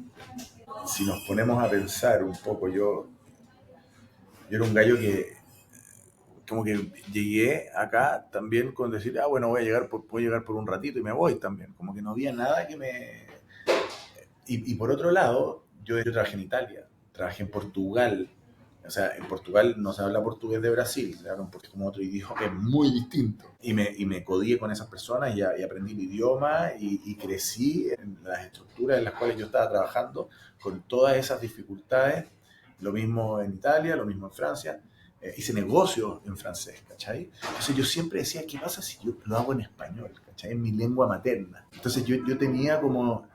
Si nos ponemos a pensar un poco, yo era un gallo que como que llegué acá también con decir, bueno, puedo llegar por un ratito y me voy también. Como que no había nada que me... Y por otro lado, yo trabajé en Italia, trabajé en Portugal. O sea, en Portugal no se habla portugués de Brasil, se habla un portugués como otro idioma que es muy distinto. Y me codié con esas personas y aprendí el idioma y crecí en las estructuras en las cuales yo estaba trabajando con todas esas dificultades. Lo mismo en Italia, lo mismo en Francia. Hice negocios en francés, ¿cachai? Entonces yo siempre decía, ¿qué pasa si yo lo hago en español, ¿cachai? En mi lengua materna. Entonces yo tenía como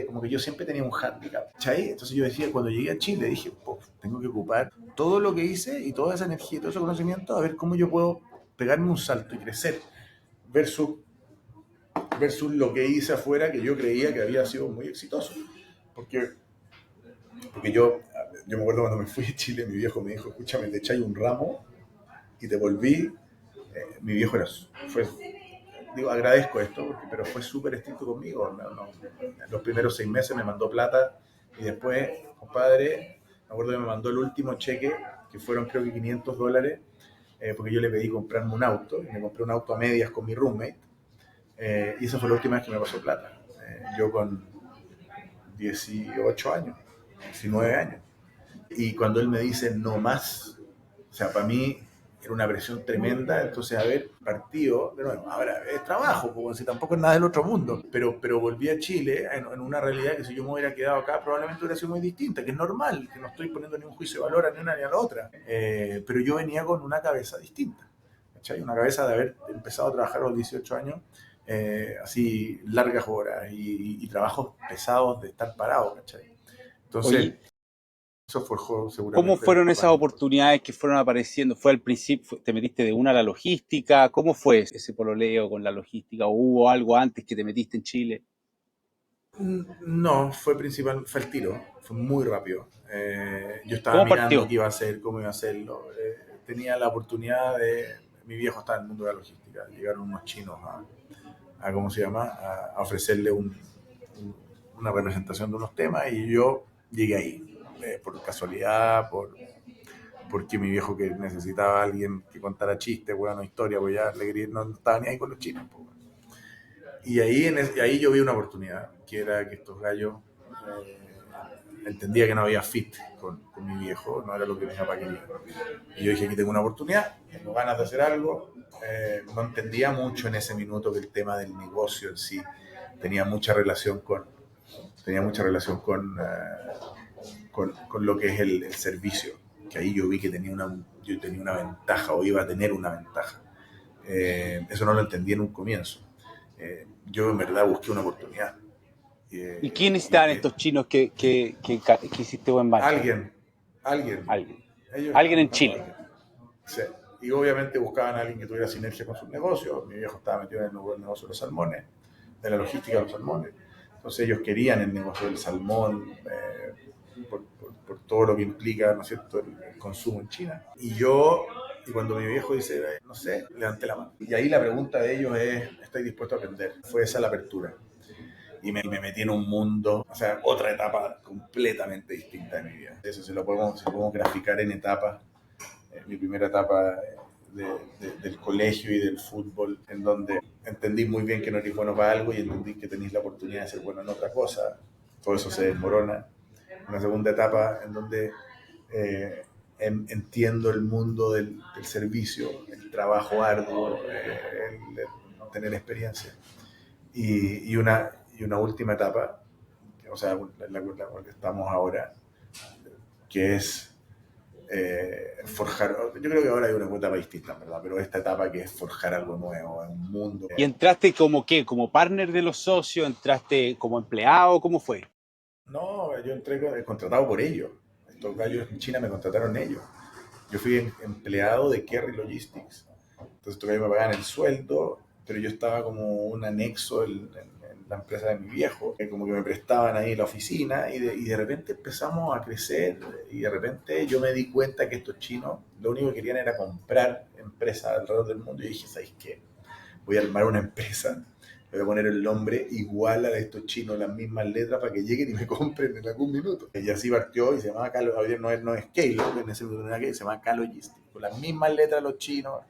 como que yo siempre tenía un handicap, ¿cachai? Entonces yo decía, cuando llegué a Chile, dije, tengo que ocupar todo lo que hice y toda esa energía y todo ese conocimiento a ver cómo yo puedo pegarme un salto y crecer versus lo que hice afuera, que yo creía que había sido muy exitoso. Porque yo me acuerdo cuando me fui a Chile, mi viejo me dijo, escúchame, te echáis un ramo y te volví. Mi viejo agradezco esto, pero fue súper estricto conmigo. Los primeros 6 meses me mandó plata y después, compadre, me acuerdo que me mandó el último cheque, que fueron creo que $500, porque yo le pedí comprarme un auto, y me compré un auto a medias con mi roommate, y esa fue la última vez que me pasó plata. Yo con 18 años, 19 años. Y cuando él me dice no más, o sea, para mí era una presión tremenda, entonces haber partido, de nuevo, ahora es trabajo, como si tampoco es nada del otro mundo, pero volví a Chile en una realidad que si yo me hubiera quedado acá probablemente hubiera sido muy distinta, que es normal, que no estoy poniendo ningún juicio de valor a ni una ni a la otra, pero yo venía con una cabeza distinta, ¿cachai? Una cabeza de haber empezado a trabajar a los 18 años, así largas horas y trabajos pesados de estar parado, ¿cachai? Entonces... Oye, eso forjó ¿cómo seguramente fueron para esas mí. oportunidades que fueron apareciendo? ¿Fue al principio, te metiste de una a la logística? ¿Cómo fue ese pololeo con la logística? ¿O hubo algo antes que te metiste en Chile? No, fue el tiro, fue muy rápido. Yo estaba ¿Cómo mirando partió? qué iba a hacer, cómo iba a hacerlo. Tenía la oportunidad mi viejo estaba en el mundo de la logística, llegaron unos chinos ¿cómo se llama? A ofrecerle una representación de unos temas y yo llegué ahí, por casualidad, porque mi viejo que necesitaba a alguien que contara chistes, bueno, historia, pues ya no estaba ni ahí con los chinos. Pues. Y ahí yo vi una oportunidad, que era que estos gallos entendía que no había fit con mi viejo, no era lo que mi papá quería. Y yo dije, aquí tengo una oportunidad, tengo ganas de hacer algo. No entendía mucho en ese minuto que el tema del negocio en sí tenía mucha relación con lo que es el servicio, que ahí yo vi que yo tenía una ventaja o iba a tener una ventaja. Eso no lo entendí en un comienzo. Yo en verdad busqué una oportunidad. ¿Y quién estaban estos chinos que hiciste buen match? Alguien. Alguien. Ellos Alguien estaban en buscando a Chile. alguien. Sí. Y obviamente buscaban a alguien que tuviera sinergia con sus negocios. Mi viejo estaba metido en el negocio de los salmones, de la logística de los salmones. Entonces ellos querían el negocio del salmón por todo lo que implica, ¿no es cierto?, el consumo en China. Y yo Y cuando mi viejo dice, no sé, levanté la mano. Y ahí la pregunta de ellos es, ¿estoy dispuesto a aprender? Fue esa la apertura. Y me metí en un mundo, o sea, otra etapa completamente distinta de mi vida. Eso se lo podemos graficar en etapas. Mi primera etapa del colegio y del fútbol, en donde entendí muy bien que no eres bueno para algo y entendí que tenéis la oportunidad de ser bueno en otra cosa. Todo eso se desmorona. Una segunda etapa en donde entiendo el mundo del servicio, el trabajo arduo, el tener experiencia. Y una última etapa, o sea, la que estamos ahora, que es forjar. Yo creo que ahora hay una etapa distinta, ¿verdad? Pero esta etapa que es forjar algo nuevo, un mundo. ¿Y entraste como qué? ¿Como partner de los socios? ¿Entraste como empleado? ¿Cómo fue? No, yo entré contratado por ellos. Estos gallos en China me contrataron ellos. Yo fui empleado de Kerry Logistics. Entonces todavía me pagaban el sueldo, pero yo estaba como un anexo en la empresa de mi viejo, que como que me prestaban ahí la oficina y de repente empezamos a crecer y de repente yo me di cuenta que estos chinos lo único que querían era comprar empresas alrededor del mundo y dije, ¿sabes qué? Voy a armar una empresa, le voy a poner el nombre igual a estos chinos, las mismas letras para que lleguen y me compren en algún minuto. Y así partió y se llamaba K, no es Scale, en ese momento se llamaba K Logistics, con las mismas letras los chinos.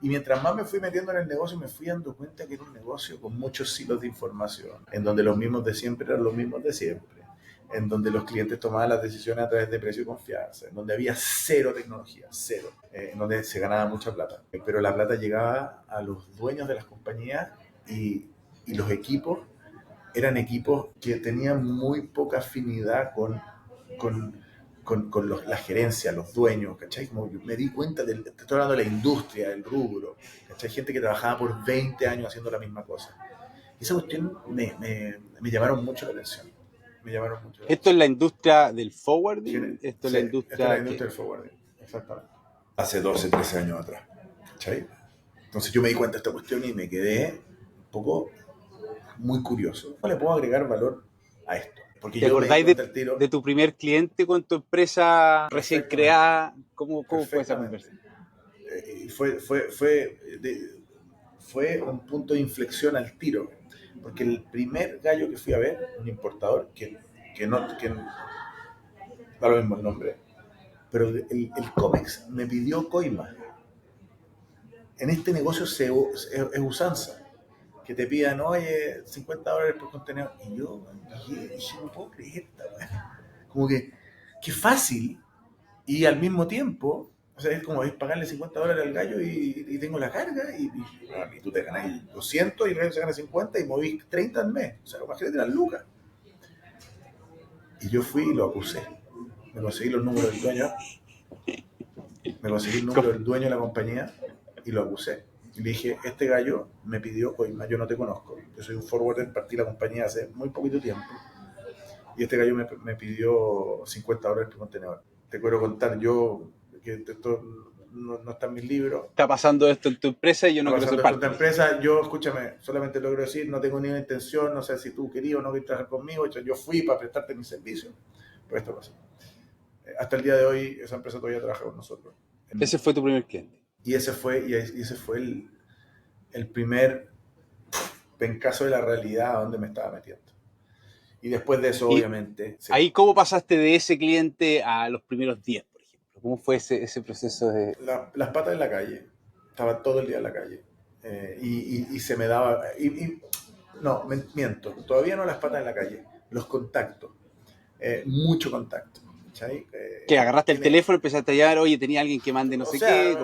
Y mientras más me fui metiendo en el negocio, me fui dando cuenta que era un negocio con muchos silos de información, en donde los mismos de siempre eran los mismos de siempre, en donde los clientes tomaban las decisiones a través de precio y confianza, en donde había cero tecnología, cero, en donde se ganaba mucha plata. Pero la plata llegaba a los dueños de las compañías y los equipos eran equipos que tenían muy poca afinidad con la gerencia, los dueños, ¿cachai? Como me di cuenta, te estoy hablando de la industria, del rubro, ¿cachai? Gente que trabajaba por 20 años haciendo la misma cosa. Y esa cuestión me llamaron mucho la atención. ¿Esto es la industria del forwarding? Esto es la industria del forwarding, exactamente. Hace 12, 13 años atrás, ¿cachai? Entonces yo me di cuenta de esta cuestión y me quedé un poco muy curioso. ¿Cómo le puedo agregar valor a esto? Porque ¿Te acordáis de tu primer cliente con tu empresa recién creada? ¿Cómo fue esa conversación? Fue un punto de inflexión al tiro. Porque el primer gallo que fui a ver, un importador, que da lo mismo el nombre, pero el COMEX me pidió coima. En este negocio es usanza. Que te pidan, oye, $50 por contenedor. Y yo dije, no puedo creer esta weá. Como que, qué fácil. Y al mismo tiempo, o sea, es como es pagarle $50 al gallo y tengo la carga. Y tú te ganas 200 y el gallo se gana 50 y movís 30 al mes. O sea, imagínate las lucas. Y yo fui y lo acusé. Me conseguí los números del dueño. Me conseguí el número del dueño de la compañía y lo acusé. Y le dije, este gallo me pidió coima, yo no te conozco. Yo soy un forwarder, partí la compañía hace muy poquito tiempo. Y este gallo me pidió $50 por contenedor. Te quiero contar yo, que esto no está en mis libros. Está pasando esto en tu empresa y yo no quiero ser parte. En tu empresa, yo, escúchame, solamente logro decir, no tengo ninguna intención, no sé si tú querías o no querías trabajar conmigo. Yo fui para prestarte mi servicio. Pero esto pasó. Hasta el día de hoy, esa empresa todavía trabaja con nosotros. Ese fue tu primer cliente. Y ese fue el primer pencazo de la realidad a donde me estaba metiendo. Y después de eso, obviamente... Sí. ¿Ahí cómo pasaste de ese cliente a los primeros 10, por ejemplo? ¿Cómo fue ese proceso de...? Las patas en la calle. Estaba todo el día en la calle. Y se me daba... no, miento. Todavía no las patas en la calle. Los contactos. Mucho contacto. Que agarraste el teléfono, empezaste a llamar, oye, tenía alguien que mande no sé qué.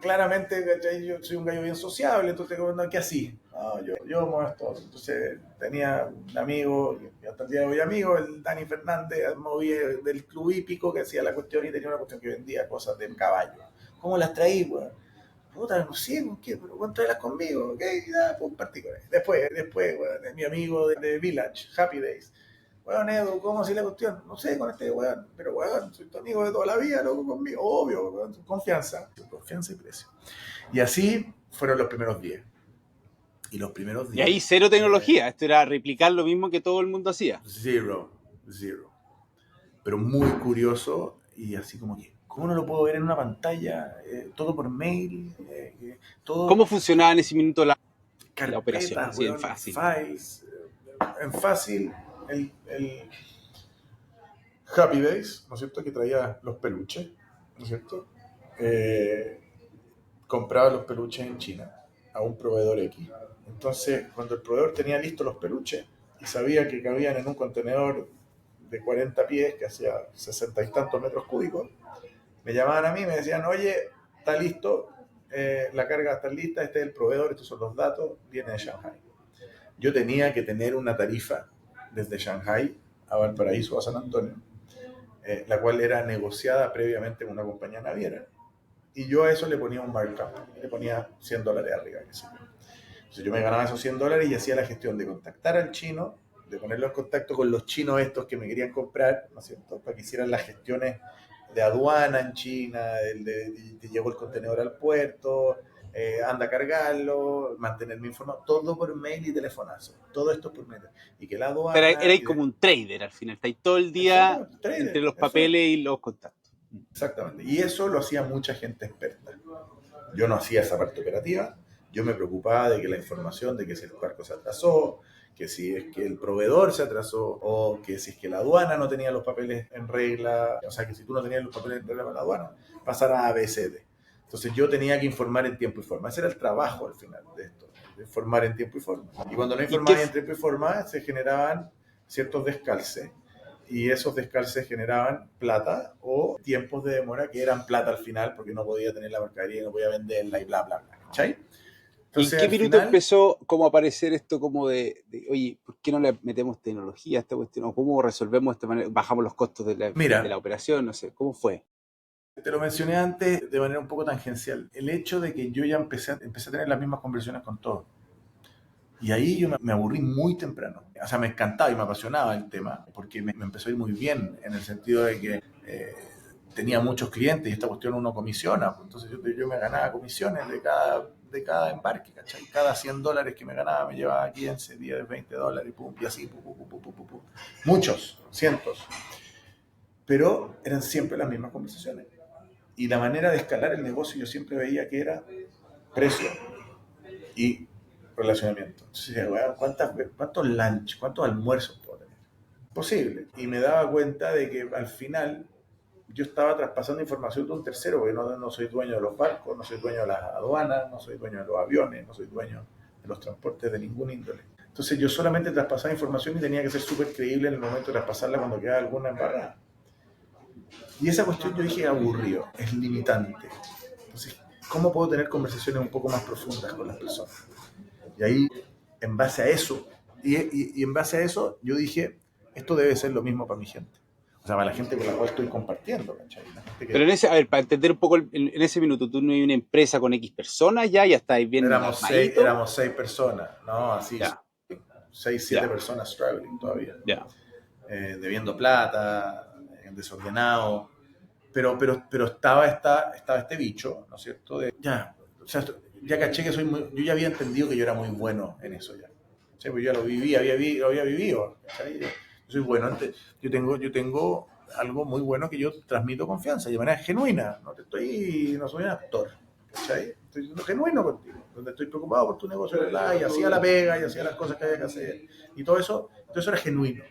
Claramente, yo soy un gallo bien sociable, entonces, ¿qué así? No, yo muevo esto. Entonces, tenía un amigo, y hasta el día de hoy amigo, el Dani Fernández, movía del club hípico que hacía la cuestión y tenía una cuestión que vendía cosas de caballo. ¿Cómo las traí, weón? Puta, no sé, ¿qué? Pero ¿cuánto traerlas conmigo? ¿Ok? Ya, pues partí con él. Después, weón, mi amigo de Village, Happy Days. Weón, Edu, ¿cómo así la cuestión? No sé, con este weón, pero weón, soy tu amigo de toda la vida, loco, conmigo, obvio, weón, confianza y precio. Y así fueron los primeros 10. Y los primeros 10. Y ahí cero tecnología, esto era replicar lo mismo que todo el mundo hacía. Zero. Pero muy curioso y así como que, ¿Cómo no lo puedo ver en una pantalla? Todo por mail, todo ¿Cómo funcionaba en ese minuto la operación? carpetas, Así en weón, fácil. files. En fácil, el Happy Days, ¿no es cierto? Que traía los peluches, ¿no es cierto? Eh, compraba los peluches en China a un proveedor X. Entonces, cuando el proveedor tenía listos los peluches y sabía que cabían en un contenedor de 40 pies, que hacía 60 y tantos metros cúbicos, me llamaban a mí y me decían, oye, está listo, la carga está lista, este es el proveedor, estos son los datos, viene de Shanghai. Yo tenía que tener una tarifa desde Shanghai a Valparaíso, a San Antonio, la cual era negociada previamente con una compañía naviera, y yo a eso le ponía un markup, le ponía $100 arriba. Entonces yo me ganaba esos $100 y hacía la gestión de contactar al chino, de ponerlo en contacto con los chinos estos que me querían comprar, ¿no es cierto?, para que hicieran las gestiones de aduana en China, te llegó el contenedor al puerto, anda a cargarlo, mantenerme informado, todo por mail y telefonazo, todo esto por mail. Y que la Pero aduana... erais como un trader al final, estáis todo el día Exactamente, trader, entre los eso es. papeles y los contactos. Exactamente. Y eso lo hacía mucha gente experta. Yo no hacía esa parte operativa, yo me preocupaba de que la información de que si el barco se atrasó, que si es que el proveedor se atrasó, o que si es que la aduana no tenía los papeles en regla, o sea, que si tú no tenías los papeles en regla para la aduana, pasara a ABCD. Entonces yo tenía que informar en tiempo y forma. Ese era el trabajo al final de esto, de informar en tiempo y forma. Y cuando no ¿Y qué, informaba en tiempo y forma, se generaban ciertos descalces. Y esos descalces generaban plata o tiempos de demora que eran plata al final porque no podía tener la mercadería, no podía venderla y bla, bla, bla. ¿Cachai? ¿En Entonces qué al minuto final, empezó como a aparecer esto como oye, ¿por qué no le metemos tecnología a esta cuestión? ¿O cómo resolvemos de esta manera? ¿Bajamos los costos de la mira, operación? No sé, ¿cómo fue? te lo mencioné antes de manera un poco tangencial. El hecho de que yo ya empecé a tener las mismas conversaciones con todos. Y ahí yo me aburrí muy temprano. O sea, me encantaba y me apasionaba el tema, porque me empezó a ir muy bien, en el sentido de que tenía muchos clientes y esta cuestión uno comisiona. Entonces yo me ganaba comisiones de cada embarque, ¿cachai? Cada $100 que me ganaba me llevaba 15, 10, $20, pum, y así, pum, pum, pum, pum, pum, pum. Muchos, cientos. Pero eran siempre las mismas conversaciones. Y la manera de escalar el negocio yo siempre veía que era precio y relacionamiento. Entonces decía, bueno, ¿cuántos lunch, cuántos almuerzos puedo tener? Posible. Y me daba cuenta de que al final yo estaba traspasando información de un tercero, porque no soy dueño de los barcos, no soy dueño de las aduanas, no soy dueño de los aviones, no soy dueño de los transportes de ningún índole. Entonces yo solamente traspasaba información y tenía que ser súper creíble en el momento de traspasarla cuando quedaba alguna embarrada. Y esa cuestión yo dije aburrido, es limitante. Entonces, ¿cómo puedo tener conversaciones un poco más profundas con las personas? Y ahí, en base a eso, y en base a eso, yo dije, esto debe ser lo mismo para mi gente. O sea, para la gente con la cual estoy compartiendo, ¿cachai? La gente Pero que a ver, para entender un poco, en ese minuto, tú no hay una empresa con X personas ya estáis bien armadito. éramos 6 personas, ¿no? Así, Ya, 6, 7 ya, personas struggling todavía. ya. Debiendo plata, desordenado. Pero estaba este bicho, ¿no es cierto? O sea, ya caché que yo ya había entendido que yo era muy bueno en eso ya. ¿Sí? Pues yo ya lo había vivido. ¿Sí? Yo soy bueno. Yo tengo algo muy bueno que yo transmito confianza de manera genuina. No soy un actor. ¿Sí? Estoy siendo genuino contigo. Donde estoy preocupado por tu negocio, ¿verdad? Y hacía la pega, y hacía las cosas que había que hacer. Y todo eso era genuino.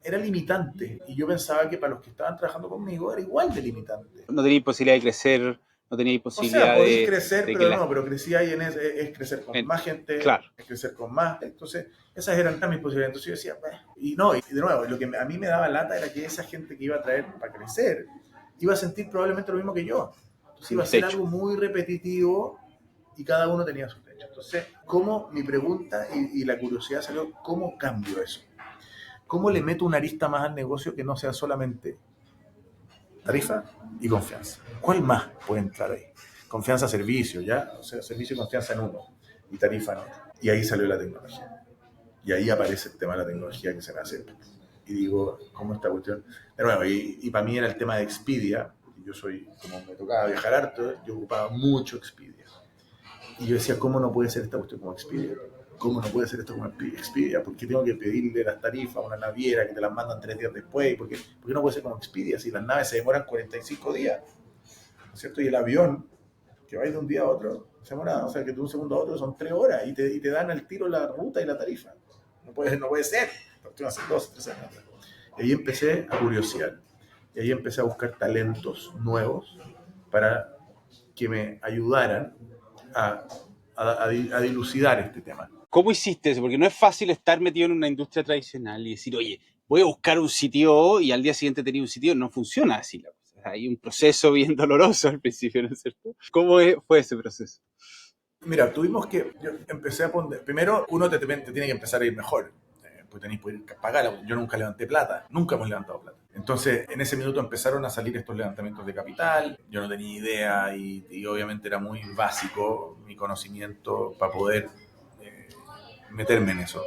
Era limitante. Y yo pensaba que para los que estaban trabajando conmigo era igual de limitante. No tenéis posibilidad de crecer, no tenéis O sea, posibilidad podéis crecer, de que pero no, pero crecí ahí es crecer con más gente, Claro. es crecer con más. Entonces, esas eran mis posibilidades. Entonces yo decía, "Bah". Y no, y de nuevo, lo que a mí me daba lata era que esa gente que iba a traer para crecer iba a sentir probablemente lo mismo que yo. Entonces iba a ser algo muy repetitivo y cada uno tenía su techo. Entonces, ¿cómo mi pregunta y la curiosidad salió, cómo cambio eso? ¿Cómo le meto una arista más al negocio que no sea solamente tarifa y confianza? ¿Cuál más puede entrar ahí? Confianza, servicio, ¿ya? O sea, servicio y confianza en uno y tarifa en otro. Y ahí salió la tecnología. Y ahí aparece el tema de la tecnología que se me hace. Y digo, ¿cómo esta cuestión? De nuevo, y para mí era el tema de Expedia. Yo como me tocaba viajar harto, yo ocupaba mucho Expedia. Y yo decía, ¿cómo no puede ser esta cuestión como Expedia? ¿Cómo no puede ser esto como Expedia? ¿Por qué tengo que pedirle las tarifas a una naviera que te las mandan 3 días después? ¿Por qué no puede ser como Expedia si las naves se demoran 45 días? ¿cierto? Y el avión, que vais de un día a otro, se demora, o sea, que de un segundo a otro son 3 horas y te dan al tiro la ruta y la tarifa. No puede ser. Estoy hace 2 o 3 años. Y ahí empecé a curiosear. Y ahí empecé a buscar talentos nuevos para que me ayudaran a dilucidar este tema. ¿Cómo hiciste eso? Porque no es fácil estar metido en una industria tradicional y decir, oye, voy a buscar un CTO y al día siguiente tener un CTO. No funciona así la cosa. Hay un proceso bien doloroso al principio, ¿no es cierto? ¿Cómo fue ese proceso? Mira, yo empecé a poner, primero uno te tiene que empezar a ir mejor, pues tenéis que pagar, yo nunca levanté plata, nunca hemos levantado plata. Entonces, en ese minuto empezaron a salir estos levantamientos de capital, yo no tenía idea y obviamente era muy básico mi conocimiento para poder meterme en eso.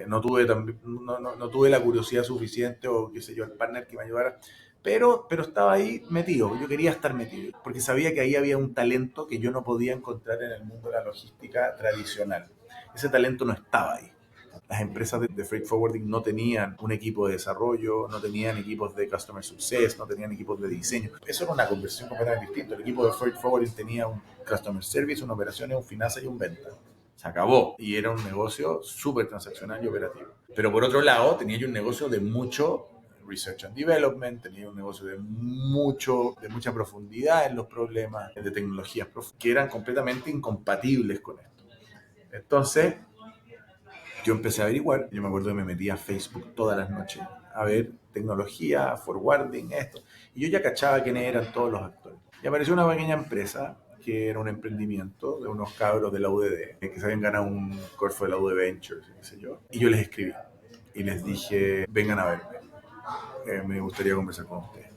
No tuve la curiosidad suficiente o qué sé yo, el partner que me ayudara, pero estaba ahí metido, yo quería estar metido, porque sabía que ahí había un talento que yo no podía encontrar en el mundo de la logística tradicional. Ese talento no estaba ahí. Las empresas de freight forwarding no tenían un equipo de desarrollo, no tenían equipos de customer success, no tenían equipos de diseño. Eso era una conversión completamente distinta. El equipo de freight forwarding tenía un customer service, una operación, un finanza y un venta. Se acabó. Y era un negocio súper transaccional y operativo. Pero por otro lado, tenía yo un negocio de mucho research and development, tenía un negocio de mucha profundidad en los problemas de tecnologías que eran completamente incompatibles con esto. Entonces, yo empecé a averiguar. Yo me acuerdo que me metía a Facebook todas las noches a ver tecnología, forwarding, esto. Y yo ya cachaba quiénes eran todos los actores. Y apareció una pequeña empresa que era un emprendimiento de unos cabros de la UDD, que se habían ganado un corfo de la UD Ventures, qué sé yo. Y yo les escribí y les dije, vengan a verme, me gustaría conversar con ustedes.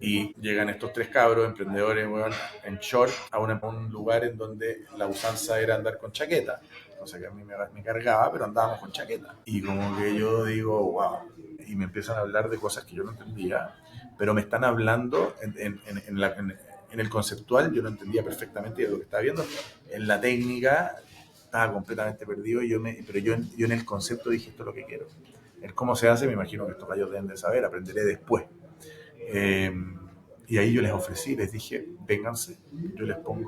Y llegan estos 3 cabros, emprendedores, bueno, en short, a un lugar en donde la usanza era andar con chaqueta. O sea que a mí me cargaba, pero andábamos con chaqueta. Y como que yo digo, wow. Y me empiezan a hablar de cosas que yo no entendía, pero me están hablando en el conceptual, yo lo entendía perfectamente de lo que estaba viendo. En la técnica estaba completamente perdido, pero yo en el concepto dije, esto es lo que quiero. El cómo se hace, me imagino que estos gallos deben de saber, aprenderé después. Eh, y ahí yo les ofrecí, les dije, vénganse,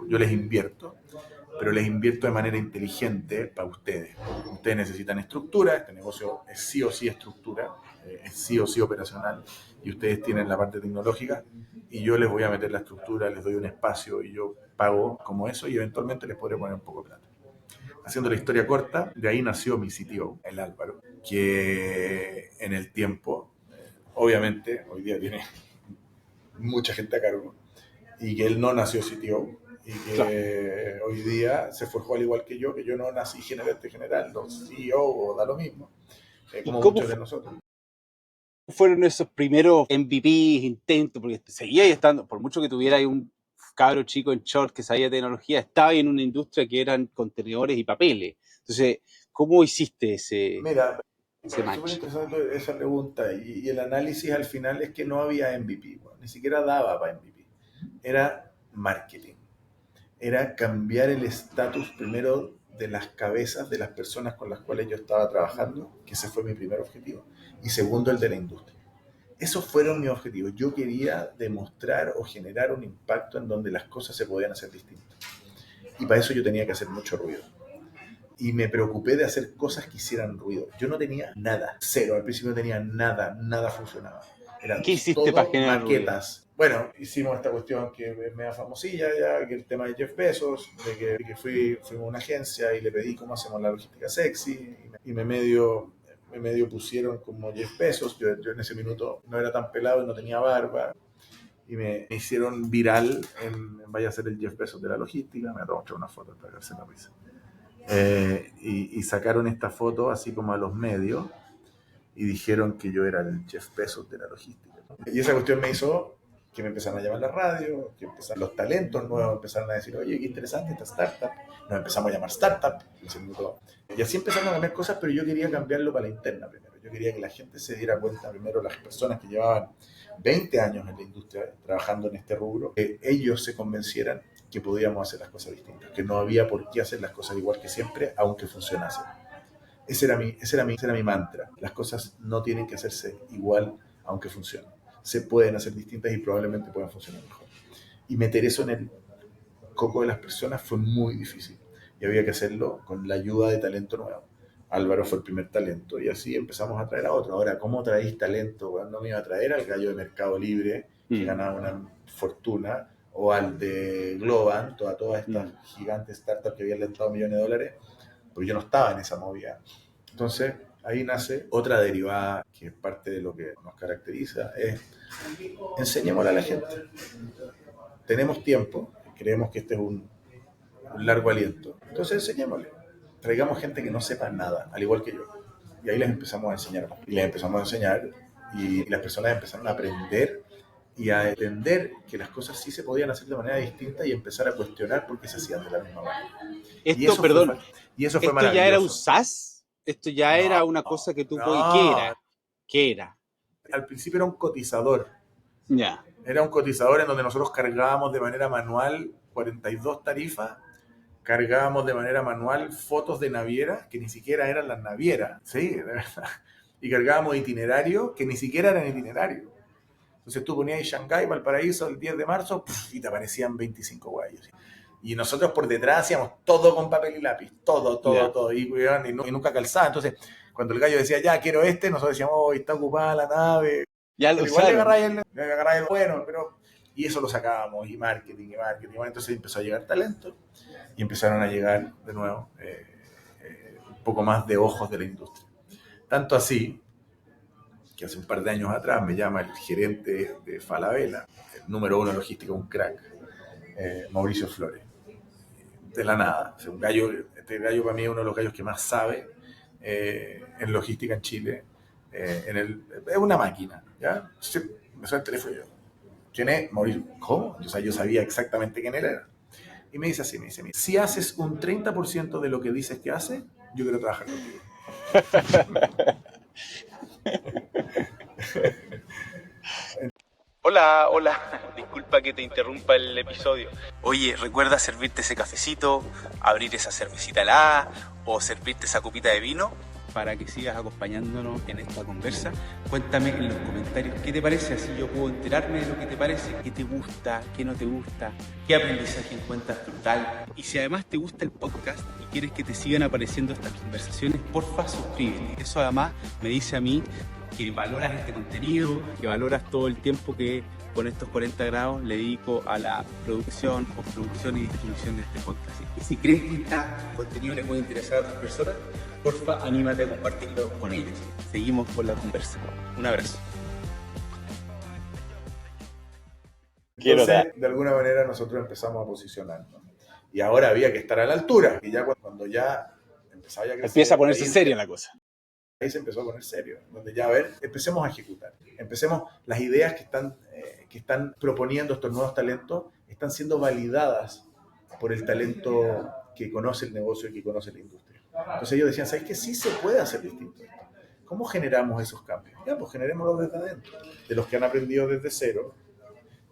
yo les invierto, pero les invierto de manera inteligente para ustedes. Ustedes necesitan estructura, este negocio es sí o sí estructura, es sí o sí operacional, y ustedes tienen la parte tecnológica, y yo les voy a meter la estructura, les doy un espacio, y yo pago como eso, y eventualmente les podré poner un poco de plata. Haciendo la historia corta, de ahí nació mi CTO, el Álvaro, que en el tiempo, obviamente, hoy día tiene mucha gente a cargo, y que él no nació CTO, y que claro, hoy día se forjó al igual que yo no nací gerente general, los CEO o da lo mismo, como muchos de nosotros. ¿Fueron esos primeros MVPs, intentos? Porque seguía estando, por mucho que tuviera ahí un cabro chico en short que sabía tecnología, estaba en una industria que eran contenedores y papeles. Entonces, ¿cómo hiciste ese match? Es súper interesante esa pregunta, y el análisis al final es que no había MVP, bueno, ni siquiera daba para MVP, era marketing, era cambiar el estatus primero de las cabezas de las personas con las cuales yo estaba trabajando, que ese fue mi primer objetivo, y segundo el de la industria. Esos fueron mis objetivos. Yo quería demostrar o generar un impacto en donde las cosas se podían hacer distintas, y para eso yo tenía que hacer mucho ruido. Y me preocupé de hacer cosas que hicieran ruido. Yo no tenía nada, cero, al principio no tenía nada funcionaba. Eran ¿Qué hiciste para generar maquetas. Ruido? Bueno, hicimos esta cuestión que es media famosilla ya, que el tema de Jeff Bezos, de que fuimos a una agencia y le pedí cómo hacemos la logística sexy, y me medio pusieron como Jeff Bezos. Yo en ese minuto no era tan pelado y no tenía barba, y me hicieron viral en vaya a ser el Jeff Bezos de la logística. Me tomé una foto para hacerse la risa. Y sacaron esta foto así como a los medios y dijeron que yo era el Jeff Bezos de la logística. Y esa cuestión me hizo que me empezaron a llamar a la radio, que empezaron los talentos nuevos, empezaron a decir, oye, qué interesante esta startup. Nos empezamos a llamar startup. Y así empezaron a cambiar cosas, pero yo quería cambiarlo para la interna primero. Yo quería que la gente se diera cuenta primero, las personas que llevaban 20 años en la industria trabajando en este rubro, que ellos se convencieran que podíamos hacer las cosas distintas, que no había por qué hacer las cosas igual que siempre, aunque funcionasen. Ese era mi mantra. Las cosas no tienen que hacerse igual, aunque funcionen. Se pueden hacer distintas y probablemente puedan funcionar mejor. y meter eso en el coco de las personas fue muy difícil. Y había que hacerlo con la ayuda de talento nuevo. Álvaro fue el primer talento y así empezamos a traer a otro. Ahora, ¿cómo traéis talento? Bueno, no me iba a traer al gallo de Mercado Libre que ganaba una fortuna o al de Globant, todas estas gigantes startups que habían levantado millones de dólares, porque yo no estaba en esa movida. Entonces, ahí nace otra derivada que es parte de lo que nos caracteriza, es enseñémosle a la gente. Tenemos tiempo, creemos que este es un largo aliento, entonces enseñémosle. Traigamos gente que no sepa nada, al igual que yo. Y ahí les empezamos a enseñar. Y les empezamos a enseñar y las personas empezaron a aprender y a entender que las cosas sí se podían hacer de manera distinta y empezar a cuestionar por qué se hacían de la misma manera. Esto, perdón, eso fue ¿esto maravilloso. ya era un SaaS? ¿Esto ya era una cosa que tú podías? ¿Qué era? ¿Qué era? Al principio era un cotizador. Ya. Era un cotizador en donde nosotros cargábamos de manera manual 42 tarifas, cargábamos de manera manual fotos de navieras, que ni siquiera eran las navieras, sí, de verdad. Y cargábamos itinerarios, que ni siquiera eran itinerarios. Entonces tú ponías Shanghái, Valparaíso, el 10 de marzo, y te aparecían 25 guayos. Y nosotros por detrás hacíamos todo con papel y lápiz, todo. Y nunca calzaba. Entonces, cuando el gallo decía, ya, quiero nosotros decíamos, oh, está ocupada la nave. Ya lo pero igual usaron. le agarráis el bueno, pero... Y eso lo sacábamos, y marketing. Entonces empezó a llegar talento y empezaron a llegar de nuevo un poco más de ojos de la industria. Tanto así que hace un par de años atrás me llama el gerente de Falabella, el número 1 logística, un crack, Mauricio Flores, de la nada. O sea, este gallo para mí es uno de los gallos que más sabe en logística en Chile. Es una máquina, ¿ya? Me suena el teléfono y yo, ¿quién es? Mauricio. ¿Cómo? O sea, yo sabía exactamente quién él era. Y me dice así, mira, si haces un 30% de lo que dices que haces, yo quiero trabajar contigo. Hola, disculpa que te interrumpa el episodio. Oye, recuerda servirte ese cafecito, abrir esa cervecita helada o servirte esa copita de vino para que sigas acompañándonos en esta conversa. Cuéntame en los comentarios qué te parece, así yo puedo enterarme de lo que te parece, qué te gusta, qué no te gusta, qué aprendizaje encuentras brutal. Y si además te gusta el podcast y quieres que te sigan apareciendo estas conversaciones, porfa, suscríbete. Eso además me dice a mí que valoras este contenido, que valoras todo el tiempo que con estos 40 grados le dedico a la producción, postproducción y distribución de este podcast. Y si crees que este contenido le puede interesar a otras personas, porfa, anímate a compartirlo con ellos. Seguimos con la conversa. Un abrazo. Entonces, de alguna manera nosotros empezamos a posicionarnos. Y ahora había que estar a la altura. Y ya cuando ya empezaba a crecer, empieza a ponerse seria la cosa. Ahí se empezó a poner serio, donde ya, a ver, empecemos a ejecutar. Las ideas que están proponiendo estos nuevos talentos están siendo validadas por el talento que conoce el negocio y que conoce la industria. Entonces ellos decían, ¿sabes qué? Sí se puede hacer distinto. ¿Cómo generamos esos cambios? Ya, pues generémoslos desde adentro. De los que han aprendido desde cero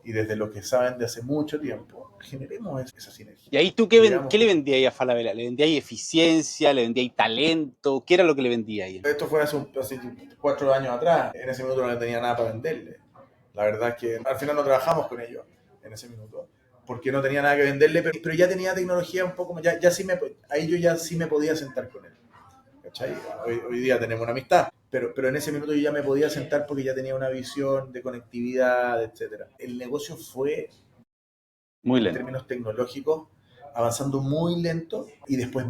y desde los que saben de hace mucho tiempo, generemos esa sinergia. ¿Y ahí tú qué le vendías a Falabella? ¿Le vendías eficiencia? ¿Le vendías talento? ¿Qué era lo que le vendías ahí? Esto fue hace 4 años atrás. En ese minuto no le tenía nada para venderle. La verdad es que al final no trabajamos con ellos en ese minuto, porque no tenía nada que venderle, pero ya tenía tecnología un poco más, ahí yo ya sí me podía sentar con él. ¿Cachai? Hoy día tenemos una amistad, pero en ese minuto yo ya me podía sentar porque ya tenía una visión de conectividad, etc. El negocio fue, muy lento, en términos tecnológicos, avanzando muy lento y después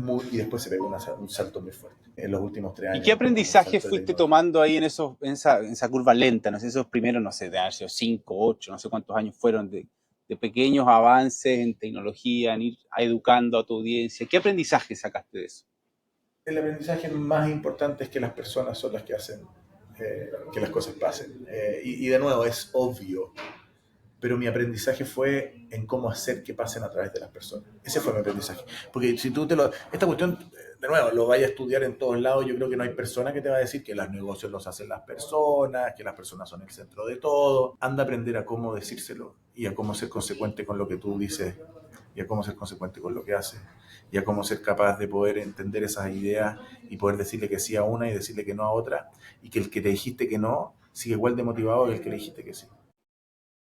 se pegó un salto muy fuerte en los últimos 3 años. ¿Y qué aprendizaje fuiste tomando ahí en esa curva lenta? No sé, esos primeros, no sé, de haber sido 5, 8, no sé cuántos años fueron de pequeños avances en tecnología, en ir educando a tu audiencia. ¿Qué aprendizaje sacaste de eso? El aprendizaje más importante es que las personas son las que hacen que las cosas pasen. Y de nuevo, es obvio, pero mi aprendizaje fue en cómo hacer que pasen a través de las personas. Ese fue mi aprendizaje. Porque si tú esta cuestión, de nuevo, lo vayas a estudiar en todos lados, yo creo que no hay persona que te va a decir que los negocios los hacen las personas, que las personas son el centro de todo. Anda a aprender a cómo decírselo y a cómo ser consecuente con lo que tú dices y a cómo ser consecuente con lo que haces y a cómo ser capaz de poder entender esas ideas y poder decirle que sí a una y decirle que no a otra, y que el que te dijiste que no sigue igual de motivado que el que le dijiste que sí.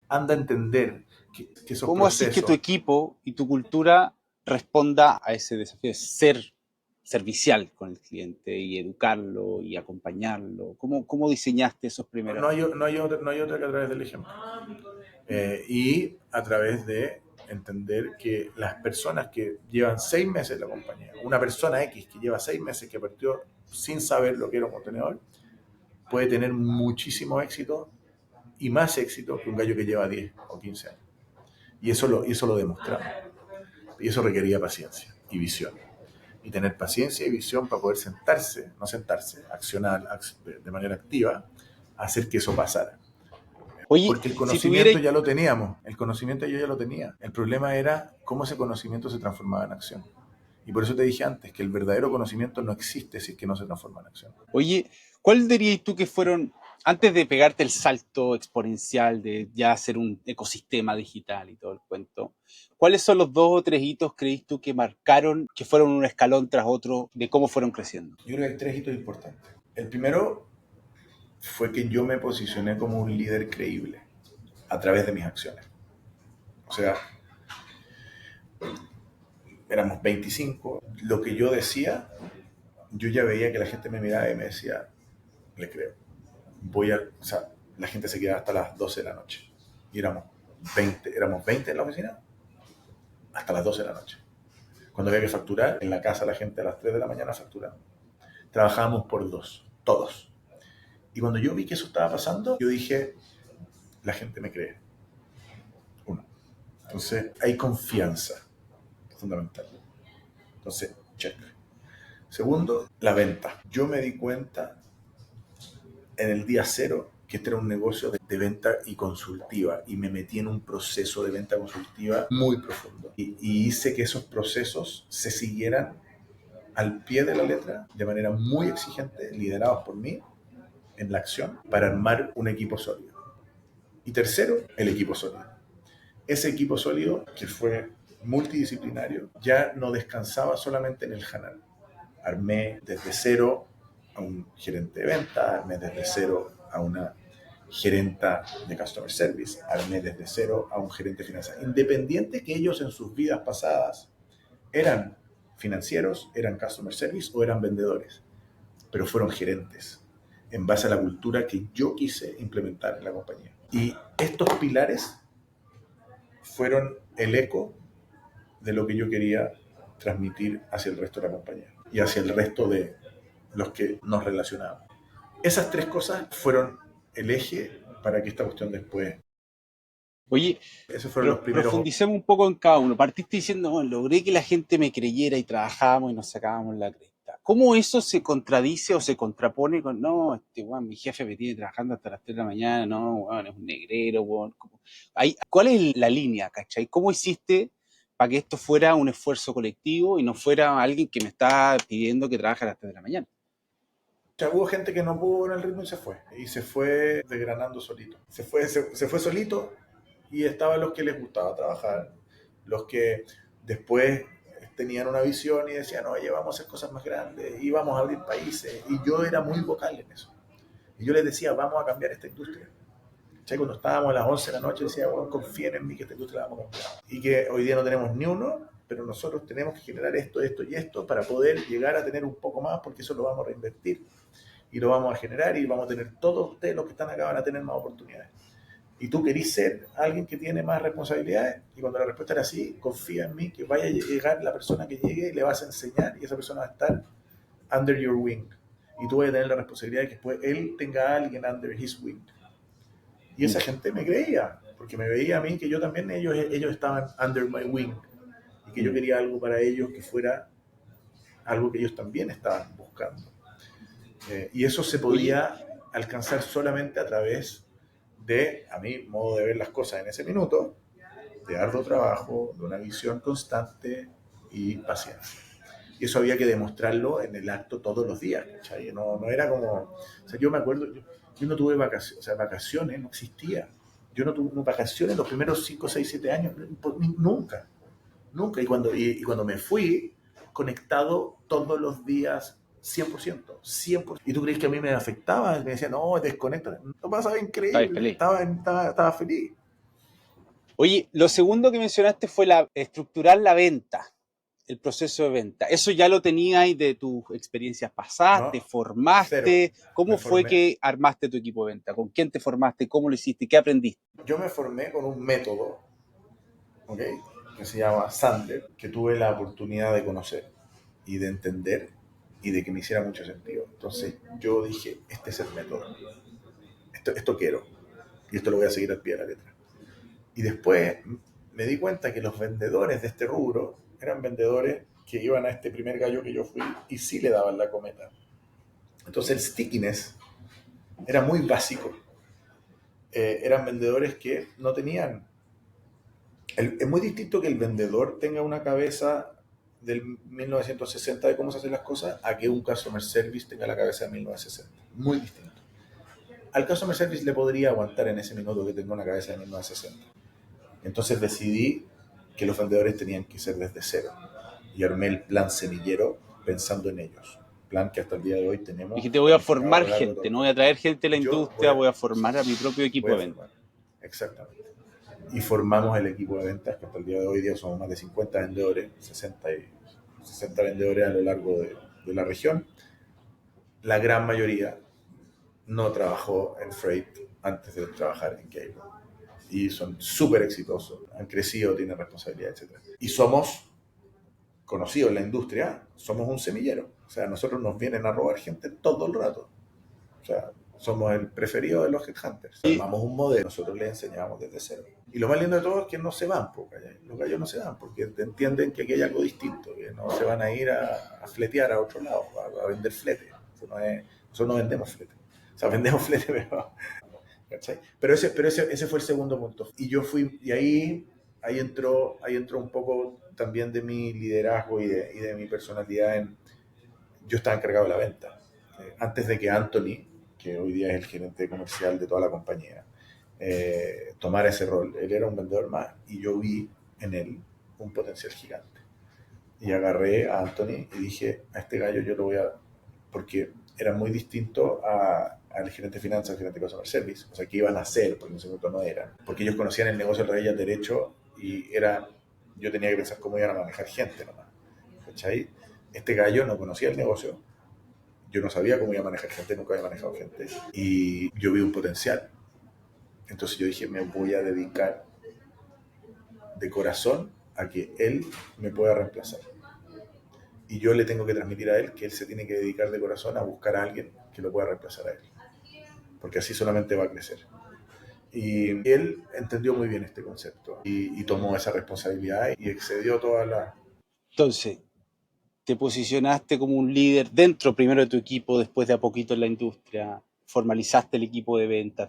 anda a entender que esos ¿Cómo haces que tu procesos... equipo y tu cultura responda a ese desafío de ser servicial con el cliente y educarlo y acompañarlo? ¿Cómo diseñaste esos primeros? No hay otra que a través del ejemplo. Y a través de entender que las personas que llevan 6 meses en la compañía, una persona X que lleva 6 meses que partió sin saber lo que era un contenedor, puede tener muchísimo éxito y más éxito que un gallo que lleva 10 o 15 años. Y eso lo demostramos. Y eso requería paciencia y visión. Y tener paciencia y visión para poder accionar de manera activa, hacer que eso pasara. Oye, Porque el si tuviera, conocimiento ya lo teníamos, el conocimiento yo ya lo tenía. El problema era cómo ese conocimiento se transformaba en acción. Y por eso te dije antes que el verdadero conocimiento no existe si es que no se transforma en acción. oye, ¿cuál dirías tú que fueron, antes de pegarte el salto exponencial de ya hacer un ecosistema digital y todo el cuento, cuáles son los 2 o 3 hitos crees tú que marcaron, que fueron un escalón tras otro de cómo fueron creciendo? Yo creo que hay 3 hitos importantes. El primero fue que yo me posicioné como un líder creíble a través de mis acciones. O sea, éramos 25. Lo que yo decía, yo ya veía que la gente me miraba y me decía, le creo. O sea, la gente se quedaba hasta las 12 de la noche. Y éramos 20 en la oficina, hasta las 12 de la noche. Cuando había que facturar, en la casa la gente a las 3 de la mañana facturaba. Trabajábamos por 2, todos. Y cuando yo vi que eso estaba pasando, yo dije, la gente me cree. Uno. Entonces, hay confianza, fundamental. Entonces, check. Segundo, la venta. Yo me di cuenta en el día cero que este era un negocio de venta y consultiva, y me metí en un proceso de venta consultiva muy profundo. Y hice que esos procesos se siguieran al pie de la letra, de manera muy exigente, liderados por mí, en la acción, para armar un equipo sólido. Y tercero, el equipo sólido. Ese equipo sólido, que fue multidisciplinario, ya no descansaba solamente en el canal. Armé desde cero a un gerente de venta, armé desde cero a una gerenta de customer service, armé desde cero a un gerente financiero, independiente que ellos en sus vidas pasadas eran financieros, eran customer service o eran vendedores, pero fueron gerentes en base a la cultura que yo quise implementar en la compañía. Y estos pilares fueron el eco de lo que yo quería transmitir hacia el resto de la compañía y hacia el resto de los que nos relacionaban. Esas 3 cosas fueron el eje para que esta cuestión después... Oye, Esos fueron los primeros... profundicemos un poco en cada uno. Partiste diciendo, bueno, logré que la gente me creyera y trabajábamos y nos sacábamos la cresta. ¿Cómo eso se contradice o se contrapone con, no, mi jefe me tiene trabajando hasta las 3 de la mañana, no, es un negrero, ¿cuál es la línea, cachai? ¿Cómo hiciste para que esto fuera un esfuerzo colectivo y no fuera alguien que me está pidiendo que trabaje a las 3 de la mañana? O sea, hubo gente que no pudo en el ritmo y se fue. Y se fue desgranando solito. Se fue solito, y estaban los que les gustaba trabajar, los que después tenían una visión y decían, oye, vamos a hacer cosas más grandes y vamos a abrir países. Y yo era muy vocal en eso. Y yo les decía, vamos a cambiar esta industria. Cuando estábamos a las 11 de la noche, decía, bueno, confíen en mí que esta industria la vamos a cambiar. Y que hoy día no tenemos ni uno, pero nosotros tenemos que generar esto, esto y esto para poder llegar a tener un poco más, porque eso lo vamos a reinvertir y lo vamos a generar, y vamos a tener, todos ustedes los que están acá van a tener más oportunidades. Y tú querís ser alguien que tiene más responsabilidades, y cuando la respuesta era así, confía en mí que vaya a llegar la persona que llegue y le vas a enseñar, y esa persona va a estar under your wing, y tú vas a tener la responsabilidad de que después él tenga a alguien under his wing. Y esa gente me creía, porque me veía a mí que yo también, ellos estaban under my wing, y que yo quería algo para ellos que fuera algo que ellos también estaban buscando. Y eso se podía alcanzar solamente a través de, a mi modo de ver las cosas en ese minuto, de arduo trabajo, de una visión constante y paciencia. Y eso había que demostrarlo en el acto todos los días, ¿cachai? No era como... O sea, yo me acuerdo, yo no tuve vacaciones, o sea, vacaciones no existía. Yo no tuve vacaciones los primeros 5, 6, 7 años, nunca. Y cuando me fui, conectado todos los días, 100%. ¿Y tú crees que a mí me afectaba? Me decían, no, desconecta. No pasaba increíble, estaba feliz. Oye, lo segundo que mencionaste fue estructurar la venta, el proceso de venta. ¿Eso ya lo tenías de tus experiencias pasadas? ¿Te No, cero. formaste? Me ¿Cómo fue formé. que armaste tu equipo de venta? ¿Con quién te formaste? ¿Cómo lo hiciste? ¿Qué aprendiste? Yo me formé con un método, ¿ok? Que se llama Sandler, que tuve la oportunidad de conocer y de entender y de que me hiciera mucho sentido. Entonces yo dije, este es el método, esto quiero y esto lo voy a seguir al pie de la letra. Y después me di cuenta que los vendedores de este rubro eran vendedores que iban a este primer gallo que yo fui y sí le daban la cometa. Entonces el stickiness era muy básico. Eran vendedores que no tenían... es muy distinto que el vendedor tenga una cabeza del 1960 de cómo se hacen las cosas a que un customer service tenga la cabeza de 1960. Muy distinto. Al customer service le podría aguantar en ese minuto que tenga una cabeza de 1960. Entonces decidí que los vendedores tenían que ser desde cero y armé el plan semillero pensando en ellos. Plan que hasta el día de hoy tenemos Dije, te voy a planificado a formar lo largo de todo gente, el no voy a tiempo. traer gente a la Yo industria, voy a formar a mi propio voy equipo a de venta. formar. Exactamente. Y formamos el equipo de ventas que hasta el día de hoy día somos más de 50 vendedores, 60 vendedores a lo largo de la región. La gran mayoría no trabajó en freight antes de trabajar en cable. Y son súper exitosos, han crecido, tienen responsabilidad, etc. Y somos conocidos en la industria, somos un semillero. O sea, nosotros nos vienen a robar gente todo el rato. O sea, somos el preferido de los headhunters. Armamos un modelo, nosotros les enseñamos desde cero. Y lo más lindo de todo es que no se van, los gallos no se van, porque entienden que aquí hay algo distinto, que no se van a ir a fletear a otro lado, a vender flete. Nosotros no vendemos flete. O sea, vendemos flete, pero... ¿cachai? Pero ese fue el segundo punto. Y yo fui, y ahí entró un poco también de mi liderazgo y de mi personalidad. Yo estaba encargado de la venta. Antes de que Anthony, que hoy día es el gerente comercial de toda la compañía, tomara ese rol, él era un vendedor más y yo vi en él un potencial gigante. Y agarré a Anthony y dije, a este gallo yo lo voy a... porque era muy distinto al gerente de finanzas, al gerente de customer service, o sea, que iban a hacer, porque en ese momento no eran, porque ellos conocían el negocio al revés y al derecho y yo tenía que pensar cómo iban a manejar gente nomás, ¿cachai? Este gallo no conocía el negocio, yo no sabía cómo iba a manejar gente, nunca había manejado gente, y yo vi un potencial. Entonces yo dije, me voy a dedicar de corazón a que él me pueda reemplazar. Y yo le tengo que transmitir a él que él se tiene que dedicar de corazón a buscar a alguien que lo pueda reemplazar a él. Porque así solamente va a crecer. Y él entendió muy bien este concepto y tomó esa responsabilidad y excedió toda la... Entonces, te posicionaste como un líder dentro primero de tu equipo, después de a poquito en la industria, formalizaste el equipo de venta,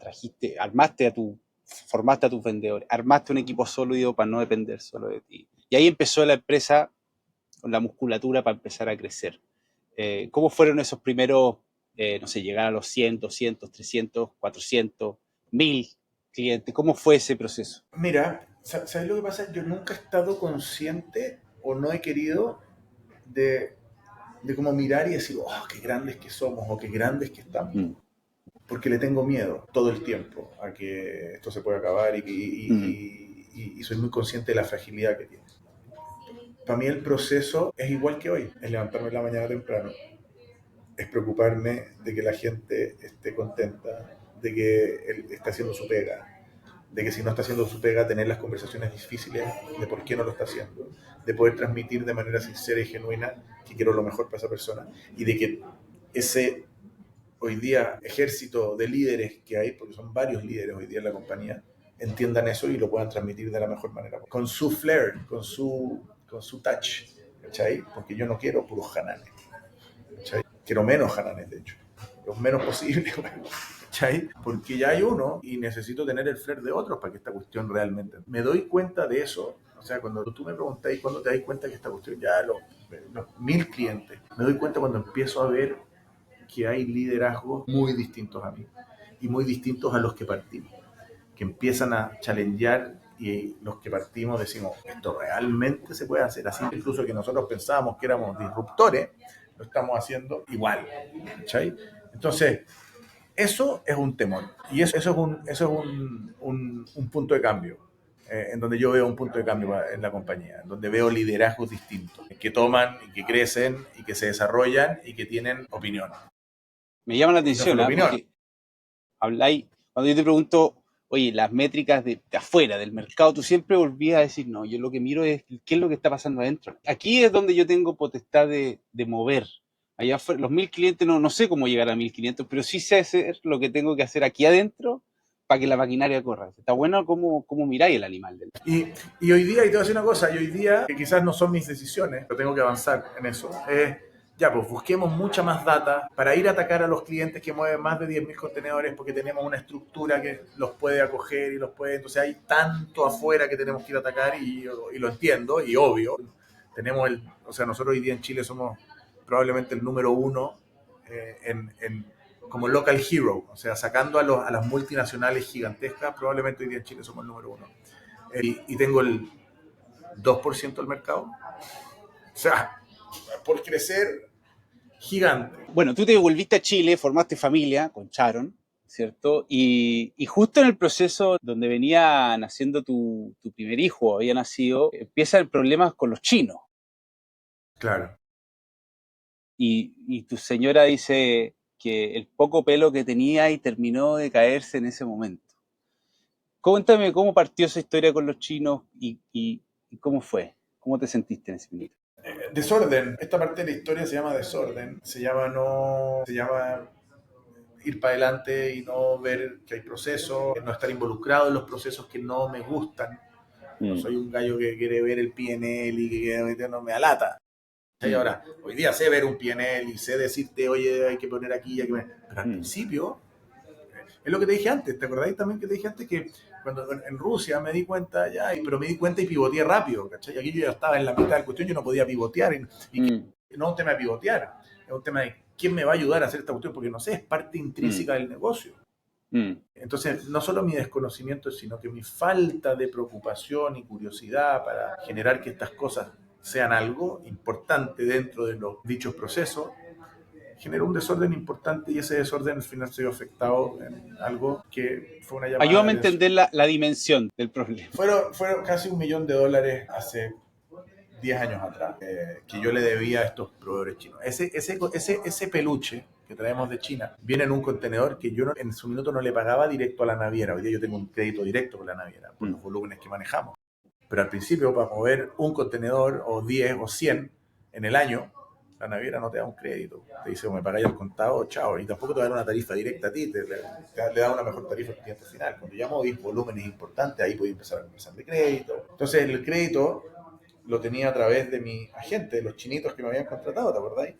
formaste a tus vendedores, armaste un equipo sólido para no depender solo de ti. Y ahí empezó la empresa con la musculatura para empezar a crecer. ¿Cómo fueron esos primeros, no sé, llegar a los 100, 200, 300, 400, 1000 clientes? ¿Cómo fue ese proceso? Mira, ¿sabes lo que pasa? Yo nunca he estado consciente o no he querido de como mirar y decir, oh, qué grandes que somos o qué grandes que estamos. Porque le tengo miedo todo el tiempo a que esto se pueda acabar y soy muy consciente de la fragilidad que tiene. Para mí el proceso es igual que hoy, es levantarme en la mañana temprano, es preocuparme de que la gente esté contenta, de que él está haciendo su pega, de que si no está haciendo su pega, tener las conversaciones difíciles de por qué no lo está haciendo, de poder transmitir de manera sincera y genuina que quiero lo mejor para esa persona y de que ese hoy día ejército de líderes que hay, porque son varios líderes hoy día en la compañía, entiendan eso y lo puedan transmitir de la mejor manera, con su flair, con su touch, ¿cachai? Porque yo no quiero puros jananes, ¿cachai? Quiero menos jananes, de hecho, los menos posibles, ¿cachai? Porque ya hay uno y necesito tener el flair de otros para que esta cuestión realmente... Me doy cuenta de eso, o sea, cuando tú me preguntas cuando te das cuenta que esta cuestión ya los 1000 clientes, me doy cuenta cuando empiezo a ver que hay liderazgos muy distintos a mí y muy distintos a los que partimos, que empiezan a challengear y los que partimos decimos, esto realmente se puede hacer así, incluso que nosotros pensábamos que éramos disruptores, lo estamos haciendo igual, ¿cachai? Entonces, eso es un temor y eso es un punto de cambio. en donde yo veo un punto de cambio en la compañía, en donde veo liderazgos distintos, que toman y que crecen y que se desarrollan y que tienen opinión. Me llama la Y no atención, solo opinión. porque habláis, cuando yo te pregunto, oye, las métricas de afuera, del mercado, tú siempre volvías a decir, no, yo lo que miro es qué es lo que está pasando adentro. Aquí es donde yo tengo potestad de mover. Allá afuera, los 1.000 clientes, no sé cómo llegar a 1.500, pero sí sé hacer lo que tengo que hacer aquí adentro para que la maquinaria corra. Está bueno cómo miráis el animal. Y hoy día, y te voy a decir una cosa, y hoy día, que quizás no son mis decisiones, pero tengo que avanzar en eso, ya, pues busquemos mucha más data para ir a atacar a los clientes que mueven más de 10.000 contenedores porque tenemos una estructura que los puede acoger y los puede... Entonces hay tanto afuera que tenemos que ir a atacar y lo entiendo y obvio. O sea, nosotros hoy día en Chile somos probablemente el número uno como local hero, o sea, sacando a las multinacionales gigantescas, probablemente hoy día en Chile somos el número uno. Y tengo el 2% del mercado. O sea, por crecer gigante. Bueno, tú te volviste a Chile, formaste familia con Sharon, ¿cierto? Y justo en el proceso donde venía naciendo tu primer hijo, había nacido, empiezan problemas con los chinos. Claro. Y tu señora dice que el poco pelo que tenía y terminó de caerse en ese momento. Cuéntame cómo partió esa historia con los chinos y cómo fue, cómo te sentiste en ese minuto. Desorden. Esta parte de la historia se llama desorden. Se llama ir para adelante y no ver que hay procesos, no estar involucrado en los procesos que no me gustan. No soy un gallo que quiere ver el PNL y que quiere meterme a lata. Y ahora, hoy día sé ver un PNL y sé decirte, oye, hay que poner aquí, pero al principio, es lo que te dije antes, ¿te acordáis también que te dije antes que cuando en Rusia me di cuenta pero me di cuenta y pivoteé rápido, ¿cachai? Aquí yo ya estaba en la mitad del cuestión, yo no podía pivotear y no es un tema de pivotear, es un tema de quién me va a ayudar a hacer esta cuestión, porque no sé, es parte intrínseca del negocio. Entonces, no solo mi desconocimiento, sino que mi falta de preocupación y curiosidad para generar que estas cosas sean algo importante dentro de los dichos procesos, generó un desorden importante y ese desorden al final se vio afectado en algo que fue una llamada. Ayúdame a entender la dimensión del problema. Fueron casi $1 millón hace 10 años atrás, que yo le debía a estos proveedores chinos. Ese peluche que traemos de China viene en un contenedor que yo en su minuto no le pagaba directo a la naviera. Hoy día yo tengo un crédito directo con la naviera por los volúmenes que manejamos. Pero al principio, para mover un contenedor o 10 o 100 en el año, la naviera no te da un crédito. Te dice, o me pagáis al contado, chao. Y tampoco te va a dar una tarifa directa a ti, le da una mejor tarifa al cliente final. Cuando ya movís volúmenes importantes, ahí podéis empezar a conversar de crédito. Entonces, el crédito lo tenía a través de mi agente, de los chinitos que me habían contratado, ¿te acordáis?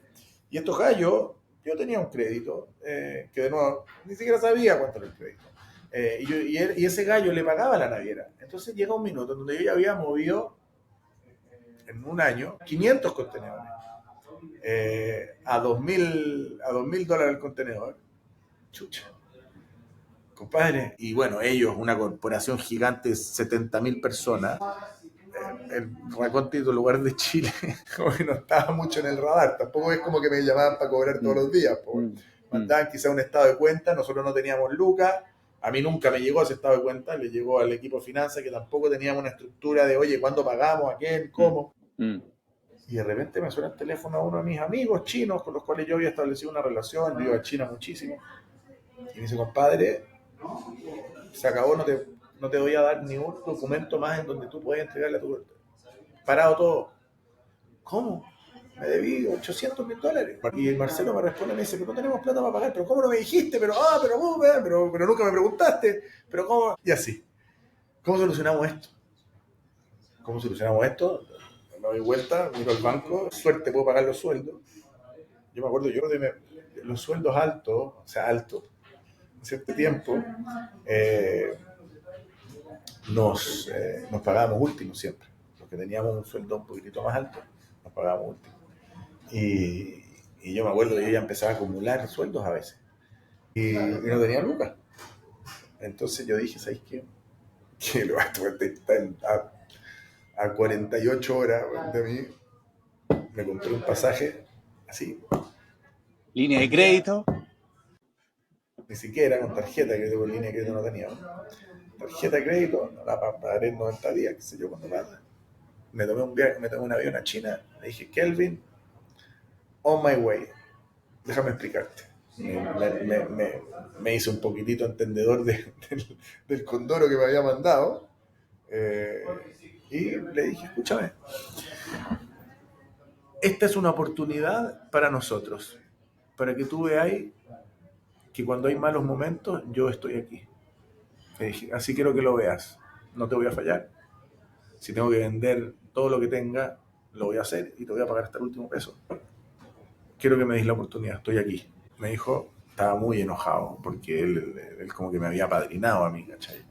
Y estos gallos, yo tenía un crédito, que de nuevo, ni siquiera sabía cuánto era el crédito. Y ese gallo le pagaba a la naviera. Entonces llega un minuto donde yo ya había movido en un año 500 contenedores a $2.000 el contenedor. Chucha. Compadre. Y bueno, ellos, una corporación gigante, 70.000 personas, el recóndito lugar de Chile, como que no estaba mucho en el radar. Tampoco es como que me llamaban para cobrar todos los días. Mandaban quizá un estado de cuenta, nosotros no teníamos lucas. A mí nunca me llegó ese estado de cuenta, le llegó al equipo de finanzas, que tampoco teníamos una estructura de, oye, ¿cuándo pagamos? ¿A quién? ¿Cómo? Y de repente me suena el teléfono a uno de mis amigos chinos con los cuales yo había establecido una relación, yo iba a China muchísimo. Y me dice, compadre, se acabó, no te voy a dar ni un documento más en donde tú puedas entregarle a tu... Parado todo. ¿Cómo? Me debí $800.000. Y el Marcelo me responde y me dice, pero no tenemos plata para pagar. ¿Pero cómo no me dijiste? Pero nunca me preguntaste. ¿Pero cómo? Y así. ¿Cómo solucionamos esto? Me doy vuelta, miro al banco, suerte puedo pagar los sueldos. Yo me acuerdo de los sueldos altos, o sea, altos, en cierto tiempo, nos pagábamos últimos siempre. Los que teníamos un sueldo un poquitito más alto, nos pagábamos últimos. Y yo me acuerdo que yo ya empezaba a acumular sueldos a veces. Y no tenía lucas. Entonces yo dije, ¿sabes qué? Que lo están a 48 horas de mí. Me compré un pasaje así. Línea de crédito. Ni siquiera con tarjeta, que con línea de crédito no tenía. tarjeta de crédito, no la pagaré en 90 días, qué sé yo, cuando pasa. Me tomé un viaje, me tomé un avión a China, le dije, Kelvin, on my way, déjame explicarte. Me hice un poquitito entendedor del condoro que me había mandado, y le dije, escúchame, esta es una oportunidad para nosotros, para que tú veáis que cuando hay malos momentos, yo estoy aquí. Le dije, así quiero que lo veas, no te voy a fallar. Si tengo que vender todo lo que tenga, lo voy a hacer y te voy a pagar hasta el último peso. Quiero que me des la oportunidad, estoy aquí. Me dijo, estaba muy enojado porque él como que me había padrinado a mí, ¿cachai?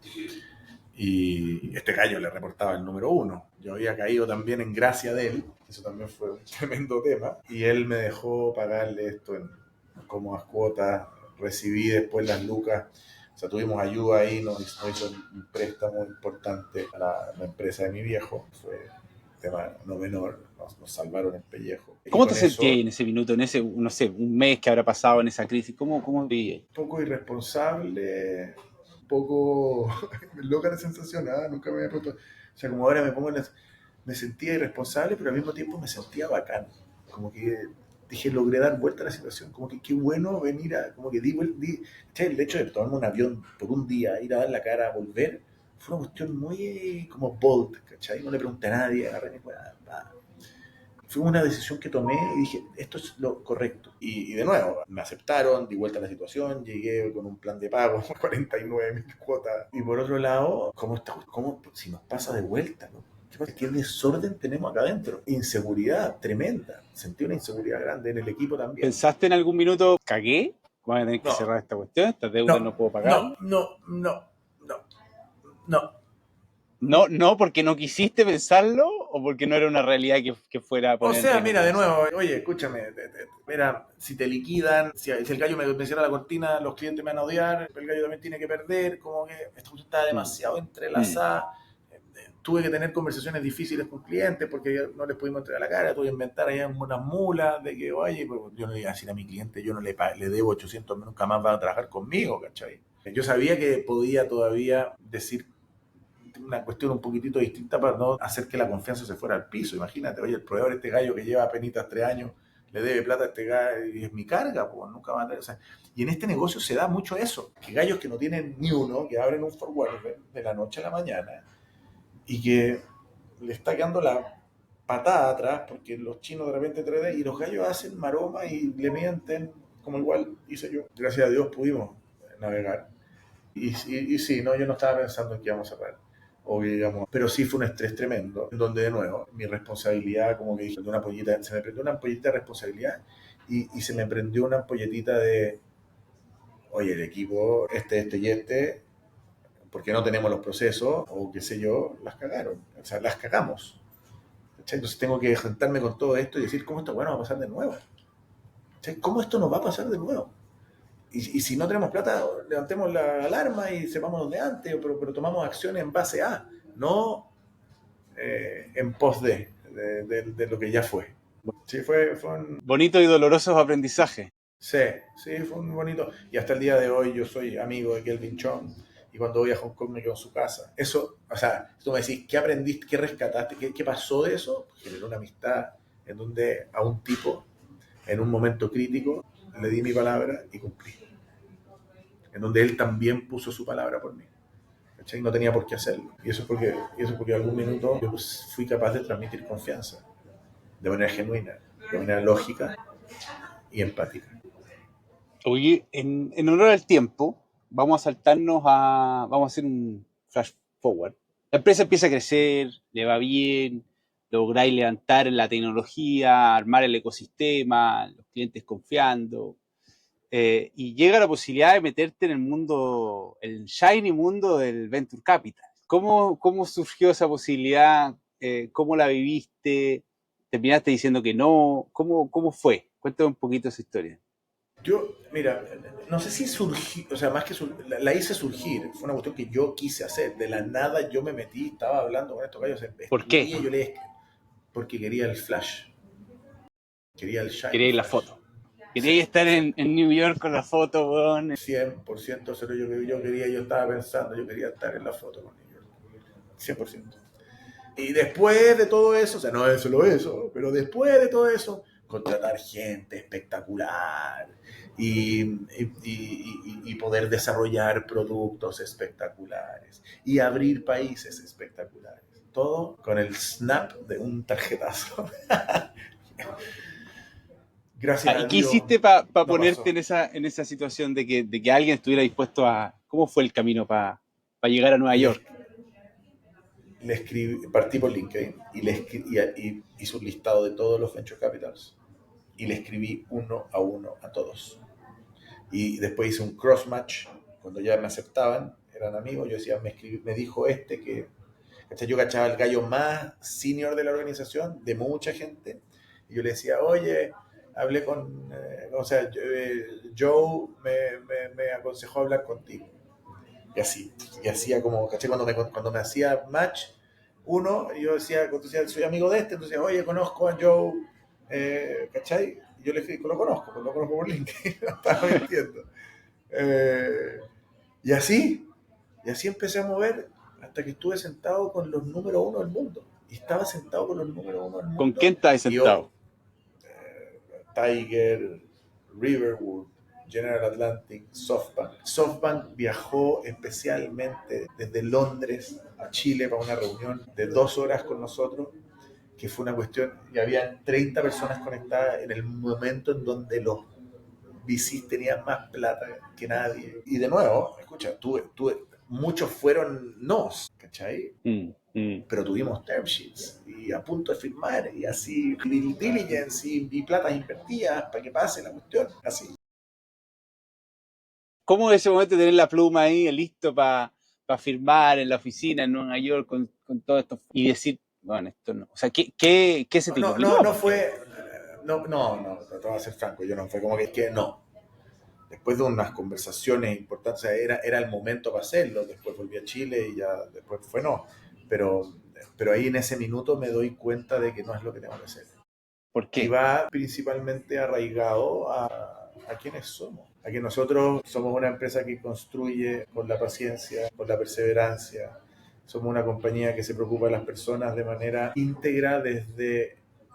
Y este gallo le reportaba el número 1. Yo había caído también en gracia de él, eso también fue un tremendo tema, y él me dejó pagarle esto en cómodas cuotas, recibí después las lucas, o sea, tuvimos ayuda ahí, nos hizo un préstamo importante a la empresa de mi viejo, fue un tema no menor, nos salvaron el pellejo. Y ¿Cómo te con sentías eso, en ese minuto, en ese, no sé, un mes que habrá pasado en esa crisis? ¿Cómo vivías? un poco irresponsable, un poco loca la sensación, ¿eh? Nunca me había puesto, o sea, como ahora me pongo en me sentía irresponsable, pero al mismo tiempo me sentía bacán, como que dije, logré dar vuelta a la situación, como que qué bueno venir a, como que el hecho de tomarme un avión por un día, ir a dar la cara, volver, fue una cuestión muy como bold, ¿cachai? No le pregunté a nadie, agarré mi weá, fue una decisión que tomé y dije, esto es lo correcto. Y de nuevo, me aceptaron, di vuelta a la situación, llegué con un plan de pago, 49.000 cuotas. Y por otro lado, ¿cómo si nos pasa de vuelta? ¿No? ¿Qué desorden tenemos acá adentro? Inseguridad tremenda. Sentí una inseguridad grande en el equipo también. ¿Pensaste en algún minuto, cagué? Voy a tener que No, cerrar esta cuestión, estas deudas no, no puedo pagar. no, no, no, no, no. No, no, porque no quisiste pensarlo o porque no era una realidad que fuera a O poner en sea, riesgo mira, tu de negocio. nuevo, oye, escúchame, mira, si te liquidan, si el gallo me cierra la cortina, los clientes me van a odiar, el gallo también tiene que perder, como que esto está demasiado entrelazada. Tuve que tener conversaciones difíciles con clientes porque no les pudimos entregar la cara, tuve que inventar ahí unas mulas de que, oye, pues, yo no le iba a decir a mi cliente, yo no le debo 800, nunca más va a trabajar conmigo, ¿cachai? Yo sabía que podía todavía decir una cuestión un poquitito distinta para no hacer que la confianza se fuera al piso. Imagínate, oye, el proveedor, este gallo que lleva penitas 3 años, le debe plata a este gallo y es mi carga, pues nunca va a tener. O sea, y en este negocio se da mucho eso, que gallos que no tienen ni uno, que abren un forward de la noche a la mañana y que le está quedando la patada atrás porque los chinos de repente 3D y los gallos hacen maroma y le mienten, como igual hice yo. Gracias a Dios pudimos navegar. Y sí, no, yo no estaba pensando en que íbamos a cerrar. O que digamos, pero sí fue un estrés tremendo, en donde de nuevo, mi responsabilidad, como que dije, de una ampollita, se me prendió una ampollita de responsabilidad y se me prendió una ampolletita de, oye, el equipo, y porque no tenemos los procesos, o qué sé yo, las cagaron, o sea, las cagamos. ¿Cachai? Entonces tengo que juntarme con todo esto y decir, ¿cómo esto bueno va a pasar de nuevo? ¿Cachai? ¿Cómo esto nos va a pasar de nuevo? Y si no tenemos plata, levantemos la alarma y sepámonos de antes, pero tomamos acciones en base a, no en pos de lo que ya fue. Sí, fue un... Bonito y dolorosos aprendizajes. Sí, sí, fue un bonito. Y hasta el día de hoy yo soy amigo de Kelvin Chong y cuando voy a Hong Kong me quedo en su casa. Eso, o sea, tú me decís, ¿qué aprendiste, qué rescataste, qué pasó de eso? Generó una amistad en donde a un tipo, en un momento crítico, le di mi palabra y cumplí. En donde él también puso su palabra por mí. ¿Cachai? No tenía por qué hacerlo. Y eso porque algún minuto yo fui capaz de transmitir confianza de manera genuina, de manera lógica y empática. Oye, en honor al tiempo, vamos a hacer un flash forward. La empresa empieza a crecer, le va bien, lográis levantar la tecnología, armar el ecosistema, los clientes confiando, y llega la posibilidad de meterte en el mundo, el shiny mundo del Venture Capital. ¿Cómo surgió esa posibilidad? ¿Cómo la viviste? ¿Terminaste diciendo que no? ¿Cómo fue? Cuéntame un poquito esa historia. Yo, mira, no sé si surgió, o sea, más que la hice surgir, fue una cuestión que yo quise hacer. De la nada yo me metí, estaba hablando con estos gallos, ¿Por qué? porque quería el flash, quería el shiny Quería ir la flash. foto. Quería estar en New York con la foto, weón. 100% cero, yo estaba pensando, yo quería estar en la foto con ellos. 100%. Y después de todo eso, o sea, no es solo eso, pero después de todo eso, contratar gente espectacular y poder desarrollar productos espectaculares y abrir países espectaculares. Todo con el snap de un tarjetazo. Gracias ¿Y a qué Dios hiciste para no ponerte pasó. en esa situación de que alguien estuviera dispuesto a... ¿Cómo fue el camino para llegar a Nueva Les, York? le escribí, partí por LinkedIn y hice un listado de todos los venture capitals y le escribí uno a todos. Y después hice un cross match cuando ya me aceptaban, eran amigos. Yo decía, me dijo este que yo cachaba el gallo más senior de la organización, de mucha gente, y yo le decía, oye, hablé con, o sea, Joe me aconsejó hablar contigo. Y así, y hacía como, caché, cuando me hacía match uno, yo decía, entonces, soy amigo de este, entonces, oye, conozco a Joe, ¿cachai? Y yo le dije, lo conozco por LinkedIn, no estaba mintiendo. Eh, y así, y así empecé a mover hasta que estuve sentado con los número uno del mundo. Y estaba sentado con los número uno del ¿Con quién mundo. estás Y yo, sentado? Tiger, Riverwood, General Atlantic, SoftBank. SoftBank viajó especialmente desde Londres a Chile para una reunión de 2 horas con nosotros, que fue una cuestión, y habían 30 personas conectadas en el momento en donde los VCs tenían más plata que nadie. Y de nuevo, escucha, muchos fueron nos, ¿cachai? Mm, mm. Pero tuvimos term sheets y a punto de firmar y así, due diligence y platas invertidas para que pase la cuestión, así. ¿Cómo en ese momento tener la pluma ahí listo para firmar en la oficina en Nueva York con todo esto y decir, bueno, esto no? O sea, ¿qué se te No, ocurrió? no, no Porque, fue, no, te voy a ser franco, yo no fue como que no. Después de unas conversaciones importantes, o sea, era el momento para hacerlo, después volví a Chile y ya después fue no. Pero, pero ahí en ese minuto me doy cuenta de que no es lo que tengo que hacer. ¿por Y qué? va principalmente arraigado a quienes somos. A que nosotros somos una empresa que construye con la paciencia, con la perseverancia. Somos una compañía que se preocupa de las personas de manera íntegra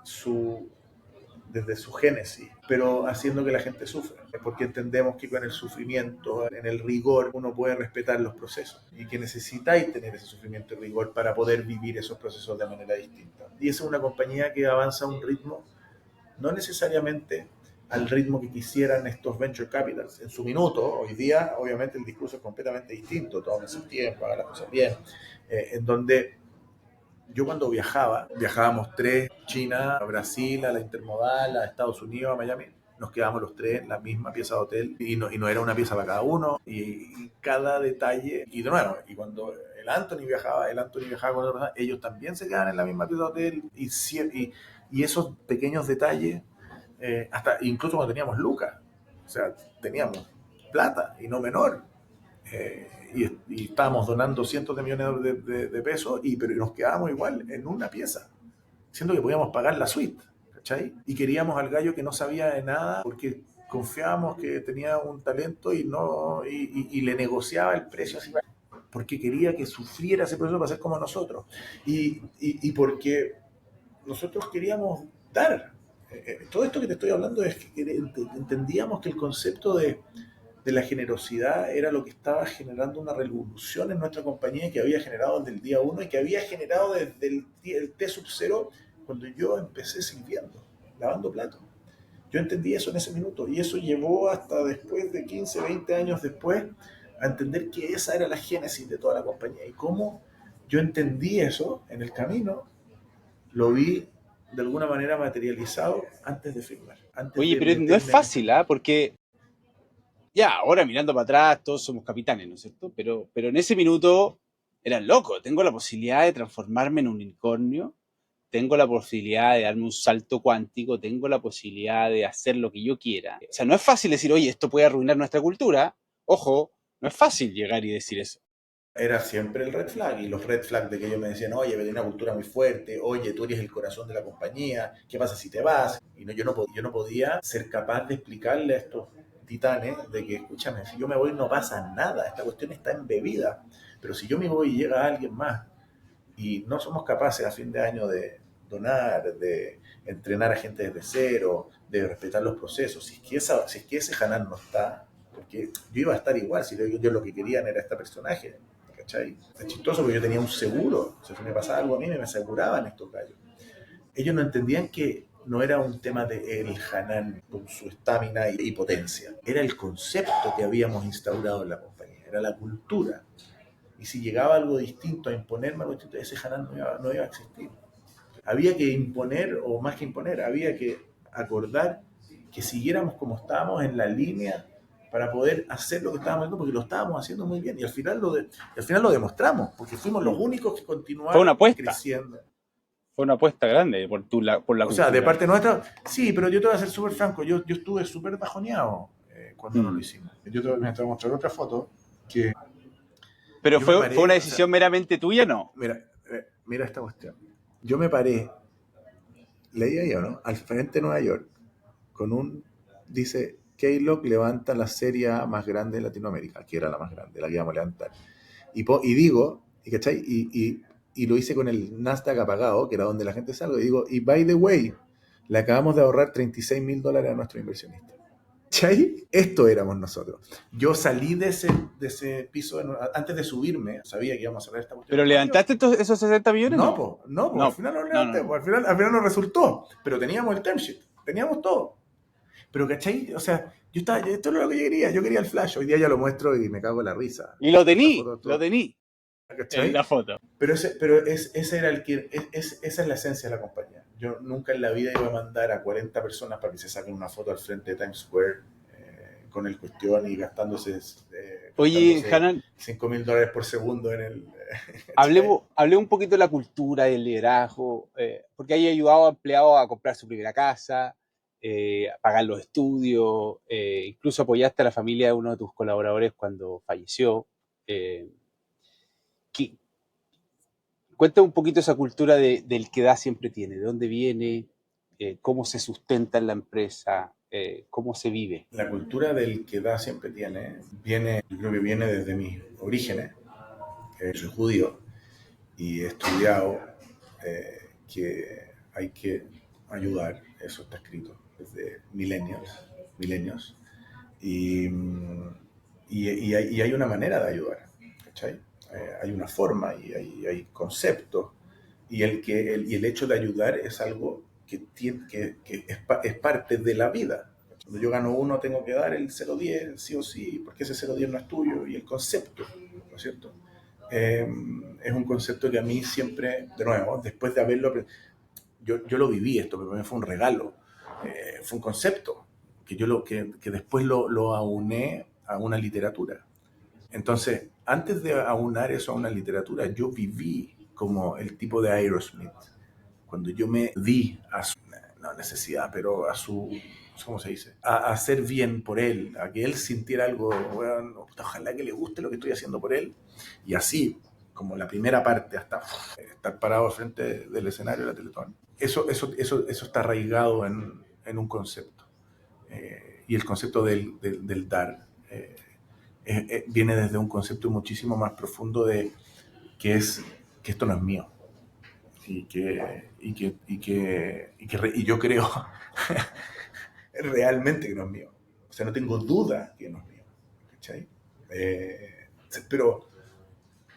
su, desde su génesis, pero haciendo que la gente sufra, porque entendemos que con el sufrimiento, en el rigor, uno puede respetar los procesos y que necesitáis tener ese sufrimiento y rigor para poder vivir esos procesos de manera distinta. Y esa es una compañía que avanza a un ritmo no necesariamente al ritmo que quisieran estos venture capitals. En su minuto, hoy día, obviamente el discurso es completamente distinto, tómense el tiempo, hagan las cosas bien, en donde yo cuando viajábamos tres, China, a Brasil, a la Intermodal, a Estados Unidos, a Miami, nos quedábamos los tres en la misma pieza de hotel y no era una pieza para cada uno y cada detalle, y de nuevo, y cuando el Anthony viajaba con otros, ellos también se quedaban en la misma pieza de hotel y esos pequeños detalles, hasta incluso cuando teníamos lucas, o sea, teníamos plata y no menor, y estábamos donando cientos de millones de pesos, pero nos quedábamos igual en una pieza, siendo que podíamos pagar la suite, ¿cachai? Y queríamos al gallo que no sabía de nada porque confiábamos que tenía un talento y no y le negociaba el precio así, porque quería que sufriera ese proceso para ser como nosotros y porque nosotros queríamos dar. Todo esto que te estoy hablando es que entendíamos que el concepto de la generosidad era lo que estaba generando una revolución en nuestra compañía, que había generado desde el día uno y que había generado desde el T sub 0 cuando yo empecé sirviendo, lavando platos. Yo entendí eso en ese minuto y eso llevó hasta después de 15, 20 años después a entender que esa era la génesis de toda la compañía y cómo yo entendí eso en el camino, lo vi de alguna manera materializado antes de firmar, antes Oye, de pero no es meterme en fácil, esto. ¿ah? Porque ya, ahora mirando para atrás, todos somos capitanes, ¿no es cierto? Pero en ese minuto eran locos. Tengo la posibilidad de transformarme en un unicornio, tengo la posibilidad de darme un salto cuántico, tengo la posibilidad de hacer lo que yo quiera. O sea, no es fácil decir, oye, esto puede arruinar nuestra cultura. Ojo, no es fácil llegar y decir eso. Era siempre el red flag, y los red flags de que ellos me decían, oye, me una cultura muy fuerte, oye, tú eres el corazón de la compañía, ¿qué pasa si te vas? Y no, yo no podía ser capaz de explicarle a estos titanes de que, escúchame, si yo me voy no pasa nada, esta cuestión está embebida, pero si yo me voy y llega alguien más y no somos capaces a fin de año de donar, de entrenar a gente desde cero, de respetar los procesos, si es que ese Hanan no está, porque yo iba a estar igual, si yo lo que querían era este personaje, ¿cachai? Es chistoso porque yo tenía un seguro, o sea, si me pasaba algo a mí me aseguraban estos gallos. Ellos no entendían que no era un tema de el Hanan con su estamina y potencia, era el concepto que habíamos instaurado en la compañía, era la cultura. Y si llegaba algo distinto a imponerme algo distinto, ese Hanan no iba a existir. Había que imponer, o más que imponer, había que acordar que siguiéramos como estábamos en la línea para poder hacer lo que estábamos haciendo, porque lo estábamos haciendo muy bien. Y al final lo demostramos, porque fuimos los únicos que Fue una continuaron apuesta. creciendo. Fue una apuesta grande por la O cultura. sea, de parte nuestra, sí, pero yo te voy a ser súper franco, yo estuve súper bajoneado cuando no lo hicimos. Yo te voy a mostrar otra foto que... Pero Yo me fue paré, una o decisión sea, meramente tuya, ¿no? mira esta cuestión. Yo me paré, leía yo, ¿no? Al frente de Nueva York, dice, Kellogg levanta la serie A más grande de Latinoamérica, que era la más grande, la que íbamos a levantar. Y digo, ¿cachai? Y lo hice con el Nasdaq apagado, que era donde la gente salga, y digo, y by the way, le acabamos de ahorrar $36,000 a nuestros inversionistas. ¿Cachai? Esto éramos nosotros. Yo salí de ese piso antes de subirme, sabía que íbamos a cerrar esta cuestión. ¿Pero levantaste esos 60 millones? No, al final no levanté, no. al final no resultó. Pero teníamos el term sheet, teníamos todo. Pero, ¿cachai? O sea, esto es lo que yo quería el flash. Hoy día ya lo muestro y me cago en la risa. Y lo tení en la foto. Pero ese era esa es la esencia de la compañía. Yo nunca en la vida iba a mandar a 40 personas para que se saquen una foto al frente de Times Square con el cuestión y gastándose Oye, Hanan, $5,000 por segundo en el... hablemos un poquito de la cultura del liderazgo, porque hay ayudado a empleados a comprar su primera casa, a pagar los estudios, incluso apoyaste a la familia de uno de tus colaboradores cuando falleció. Cuéntame un poquito esa cultura del que da siempre tiene, de dónde viene, cómo se sustenta en la empresa, cómo se vive. La cultura del que da siempre tiene, yo creo que viene desde mis orígenes, que soy judío y he estudiado que hay que ayudar, eso está escrito desde milenios, y hay una manera de ayudar, ¿cachai? Hay una forma y hay conceptos, y el hecho de ayudar es algo que es parte de la vida. Cuando yo gano uno, tengo que dar el 0,10, sí o sí, porque ese 0,10 no es tuyo, y el concepto, ¿no es cierto? Es un concepto que a mí siempre, de nuevo, después de haberlo, yo lo viví esto, pero para mí fue un regalo, fue un concepto que después lo auné a una literatura. Entonces, antes de aunar eso a una literatura, yo viví como el tipo de Aerosmith, cuando yo me di a su necesidad, pero a su, ¿cómo se dice? A hacer bien por él, a que él sintiera algo, bueno, ojalá que le guste lo que estoy haciendo por él, y así, como la primera parte, hasta estar parado frente del escenario de la Teletón. Eso está arraigado en un concepto, y el concepto del dar viene desde un concepto muchísimo más profundo de que esto no es mío, y yo creo realmente que no es mío. O sea, no tengo duda que no es mío, ¿cachai?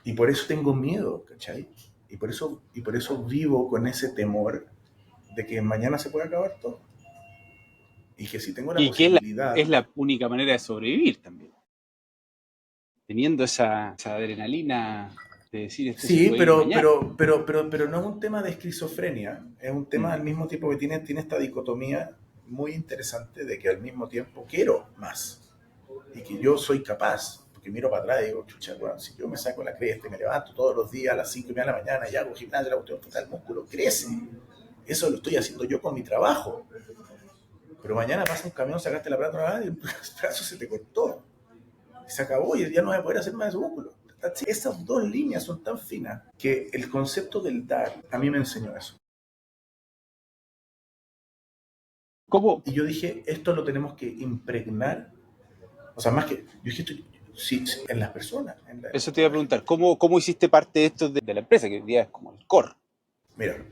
Y por eso tengo miedo, ¿cachai? Y por eso vivo con ese temor de que mañana se puede acabar todo. Y que si tengo la posibilidad... es la única manera de sobrevivir también. Teniendo esa adrenalina de decir esto. Sí, pero no es un tema de esquizofrenia, es un tema al mismo tiempo que tiene esta dicotomía muy interesante de que al mismo tiempo quiero más y que yo soy capaz, porque miro para atrás y digo, chucha, bueno, si yo me saco la cresta y me levanto todos los días a las 5:30 de la mañana y hago gimnasia, la cuestión total, el músculo crece. Eso lo estoy haciendo yo con mi trabajo. Pero mañana pasa un camión, sacaste la plata y el brazo se te cortó. Se acabó y ya no vas a poder hacer más de su músculo. Esas dos líneas son tan finas que el concepto del dar a mí me enseñó eso. ¿Cómo? Y yo dije, esto lo tenemos que impregnar, o sea, más que, yo dije, sí, en las personas. Eso te iba a preguntar, ¿cómo hiciste parte de esto de la empresa, que hoy día es como el core? Mira,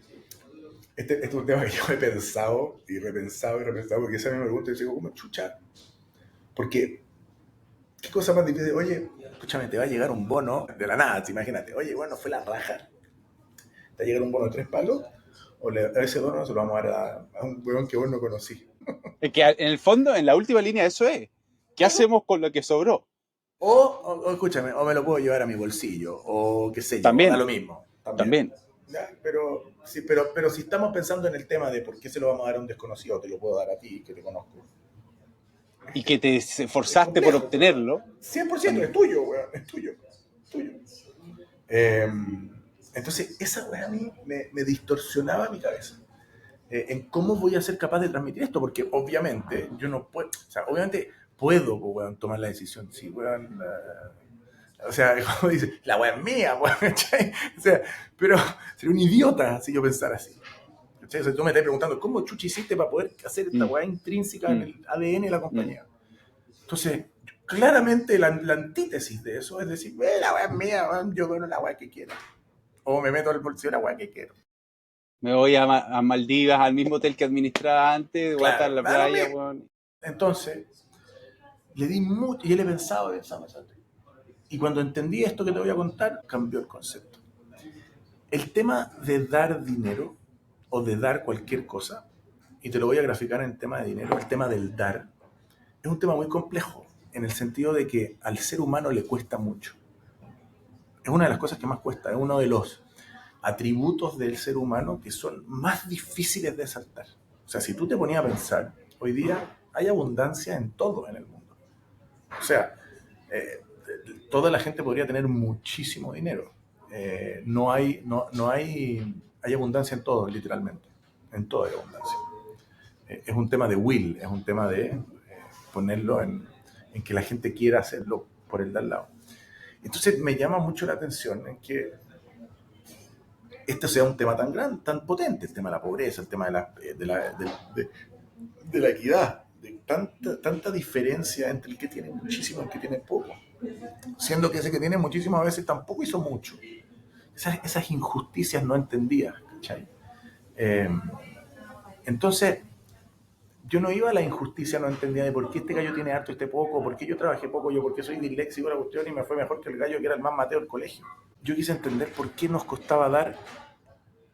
este es un tema que yo he pensado y repensado, porque esa misma pregunta, y digo, ¿cómo chucha? Porque, ¿qué cosa más difícil? Oye, escúchame, te va a llegar un bono de la nada, imagínate, oye, bueno, fue la raja. Te va a llegar un bono de 3 palos, o a ese bono se lo vamos a dar a un weón que vos no conocí. Es que en el fondo, en la última línea, eso es. ¿Qué hacemos con lo que sobró? O escúchame, o me lo puedo llevar a mi bolsillo, o qué sé yo, da También, lo mismo. también. ¿Ya? Pero si estamos pensando en el tema de por qué se lo vamos a dar a un desconocido, te lo puedo dar a ti, que te conozco. Y que te esforzaste por obtenerlo. 100% es tuyo, weón, es tuyo. Eh, entonces, esa weá a mí me distorsionaba mi cabeza. En cómo voy a ser capaz de transmitir esto, porque obviamente yo no puedo, o sea, obviamente puedo, weón, tomar la decisión, sí, weón, o sea, como dice, la weá es mía, weón, ¿cachai? O sea, pero sería un idiota si yo pensara así. ¿Cachai? O sea, tú me estás preguntando, ¿cómo chuchi hiciste para poder hacer esta weá intrínseca en el ADN de la compañía? Entonces, claramente la antítesis de eso es decir, la weá es mía, weón, yo gano la weá que quiero. O me meto al bolsillo la weá que quiero. Me voy a Maldivas, al mismo hotel que administraba antes, voy a estar en la playa, weón. Entonces, le di mucho, y él he pensado. Y cuando entendí esto que te voy a contar, cambió el concepto. El tema de dar dinero o de dar cualquier cosa, y te lo voy a graficar en el tema de dinero, el tema del dar, es un tema muy complejo, en el sentido de que al ser humano le cuesta mucho. Es una de las cosas que más cuesta, es uno de los atributos del ser humano que son más difíciles de saltar. O sea, si tú te ponías a pensar, hoy día hay abundancia en todo en el mundo. O sea, toda la gente podría tener muchísimo dinero. Hay abundancia en todo, literalmente. En todo hay abundancia. Es un tema de will, es un tema de ponerlo en que la gente quiera hacerlo por el de al lado. Entonces me llama mucho la atención en que este sea un tema tan grande, tan potente, el tema de la pobreza, el tema de la equidad, de tanta diferencia entre el que tiene muchísimo y el que tiene poco. Siendo que ese que tiene muchísimo a veces tampoco hizo mucho. Esas injusticias no entendidas, ¿cachai? Entonces, yo no iba a la injusticia, no entendía de por qué este gallo tiene harto, este poco, por qué yo trabajé poco, yo por qué soy disléxico la cuestión y me fue mejor que el gallo que era el más mateo del colegio. Yo quise entender por qué nos costaba dar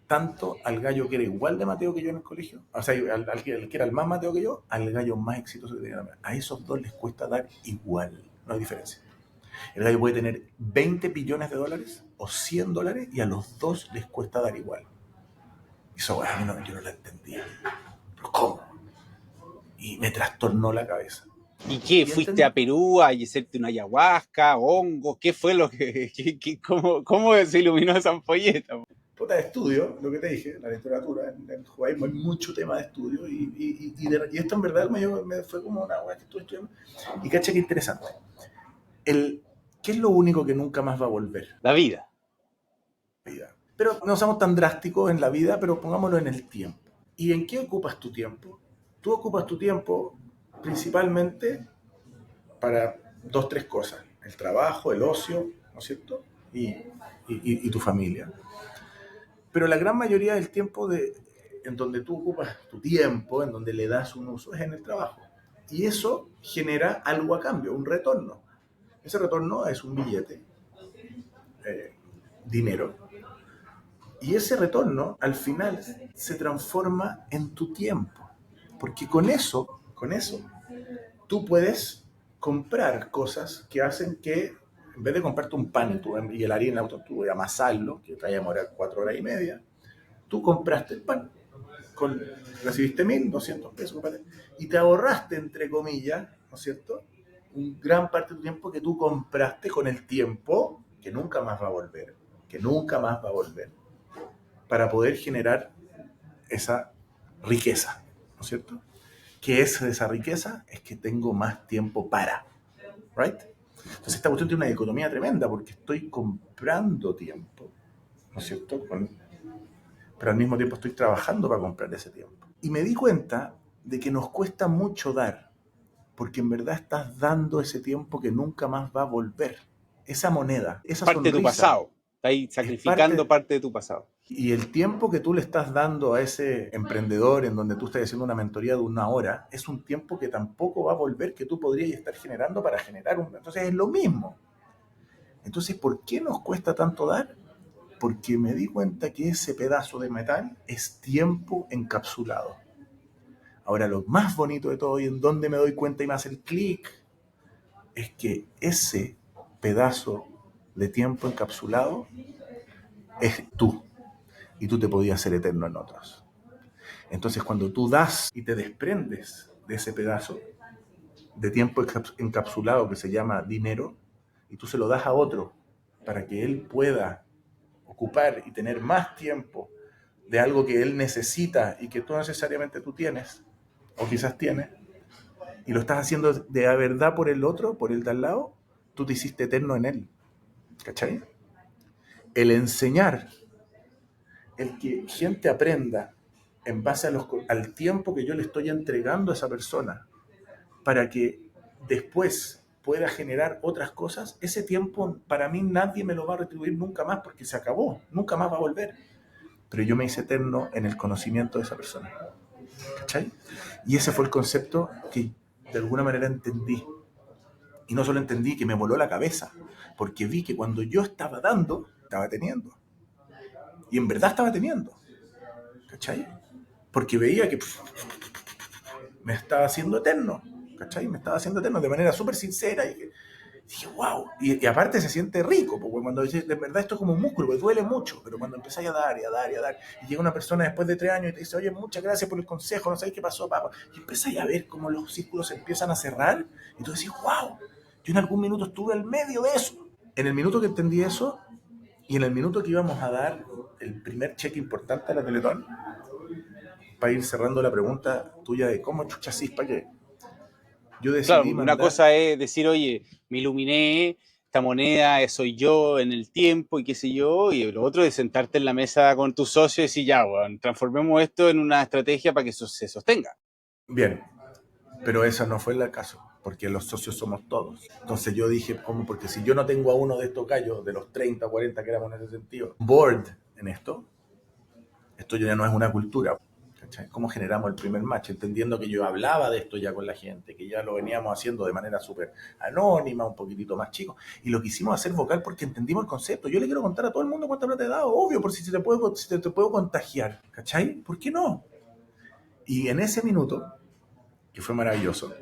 tanto al gallo que era igual de mateo que yo en el colegio, o sea, al que era el más mateo que yo, al gallo más exitoso que tenía. A esos dos les cuesta dar igual, no hay diferencia. El gallo puede tener 20 billones de dólares o 100 dólares y a los dos les cuesta dar igual. Eso, bueno, yo no la entendía. ¿Pero cómo? Y me trastornó la cabeza. ¿Y qué? ¿Fuiste a Perú a hacerte una ayahuasca, hongo? ¿Qué fue lo que cómo se iluminó esa ampolleta? Puta de estudio, lo que te dije, la literatura, en el judaísmo hay mucho tema de estudio y esto en verdad me fue como una hueá que estuve estudiando. Y cacha, qué interesante. ¿Qué es lo único que nunca más va a volver? La vida. Pero no somos tan drásticos en la vida, pero pongámoslo en el tiempo. ¿Y en qué ocupas tu tiempo? Tú ocupas tu tiempo principalmente para 2, 3 cosas. El trabajo, el ocio, ¿no es cierto? Y tu familia. Pero la gran mayoría del tiempo en donde tú ocupas tu tiempo, en donde le das un uso, es en el trabajo. Y eso genera algo a cambio, un retorno. Ese retorno es un billete, dinero. Y ese retorno, al final, se transforma en tu tiempo. Porque con eso, tú puedes comprar cosas que hacen que, en vez de comprarte un pan y el harina, tú voy a amasarlo, que te vaya a demorar 4 horas y media, tú compraste el pan, recibiste 1.200 pesos, y te ahorraste, entre comillas, ¿no es cierto?, un gran parte de tu tiempo que tú compraste con el tiempo que nunca más va a volver, para poder generar esa riqueza, ¿no es cierto? ¿Qué es esa riqueza? Es que tengo más tiempo para, ¿right? Entonces esta cuestión tiene una dicotomía tremenda porque estoy comprando tiempo, ¿no es cierto? Pero al mismo tiempo estoy trabajando para comprar ese tiempo. Y me di cuenta de que nos cuesta mucho dar, porque en verdad estás dando ese tiempo que nunca más va a volver. Esa moneda, esa Parte de tu sonrisa, pasado. Estás ahí sacrificando parte de tu pasado. y el tiempo que tú le estás dando a ese emprendedor en donde tú estás haciendo una mentoría de 1 hora, es un tiempo que tampoco va a volver, que tú podrías estar generando para generar un... Entonces es lo mismo. Entonces, ¿por qué nos cuesta tanto dar? Porque me di cuenta que ese pedazo de metal es tiempo encapsulado. Ahora, lo más bonito de todo y en donde me doy cuenta y me hace el clic, es que ese pedazo de tiempo encapsulado es tú. Y tú te podías ser eterno en otros. Entonces, cuando tú das y te desprendes de ese pedazo de tiempo encapsulado que se llama dinero, y tú se lo das a otro para que él pueda ocupar y tener más tiempo de algo que él necesita y que tú necesariamente tú tienes, o quizás tienes, y lo estás haciendo de verdad por el otro, por el de al lado, tú te hiciste eterno en él. ¿Cachai? El enseñar, el que gente aprenda en base al tiempo que yo le estoy entregando a esa persona para que después pueda generar otras cosas, ese tiempo para mí nadie me lo va a retribuir nunca más porque se acabó, nunca más va a volver. Pero yo me hice eterno en el conocimiento de esa persona. ¿Cachai? Y ese fue el concepto que de alguna manera entendí. Y no solo entendí, que me voló la cabeza, porque vi que cuando yo estaba dando, estaba teniendo. Y en verdad estaba teniendo. ¿Cachai? Porque veía que me estaba haciendo eterno. ¿Cachai? Me estaba haciendo eterno de manera súper sincera. Y dije, wow. Y aparte se siente rico, porque cuando dices, de verdad esto es como un músculo, porque duele mucho, pero cuando empezáis a dar y a dar y a dar, y llega una persona después de 3 años y te dice, oye, muchas gracias por el consejo, no sabéis qué pasó, papá. Y empezáis a ver cómo los círculos se empiezan a cerrar, y tú decís, wow, yo en algún minuto estuve al medio de eso. En el minuto que entendí eso, y en el minuto que íbamos a dar el primer cheque importante a la Teletón, para ir cerrando la pregunta tuya de cómo chuchas para qué, yo Claro, decidí una mandar... cosa es decir, oye, me iluminé, esta moneda soy yo en el tiempo y qué sé yo, y lo otro es sentarte en la mesa con tus socios y decir, ya, bueno, transformemos esto en una estrategia para que eso se sostenga. Bien, pero ese no fue el caso, porque los socios somos todos. Entonces yo dije, ¿cómo? Porque si yo no tengo a uno de estos gallos, de los 30 o 40 que éramos en ese sentido, board en esto ya no es una cultura. ¿Cachai? ¿Cómo generamos el primer match? Entendiendo que yo hablaba de esto ya con la gente, que ya lo veníamos haciendo de manera súper anónima, un poquitito más chico, y lo quisimos hacer vocal porque entendimos el concepto. Yo le quiero contar a todo el mundo cuánta plata he dado, obvio, por si te puedo contagiar. ¿Cachai? ¿Por qué no? Y en ese minuto, que fue maravilloso,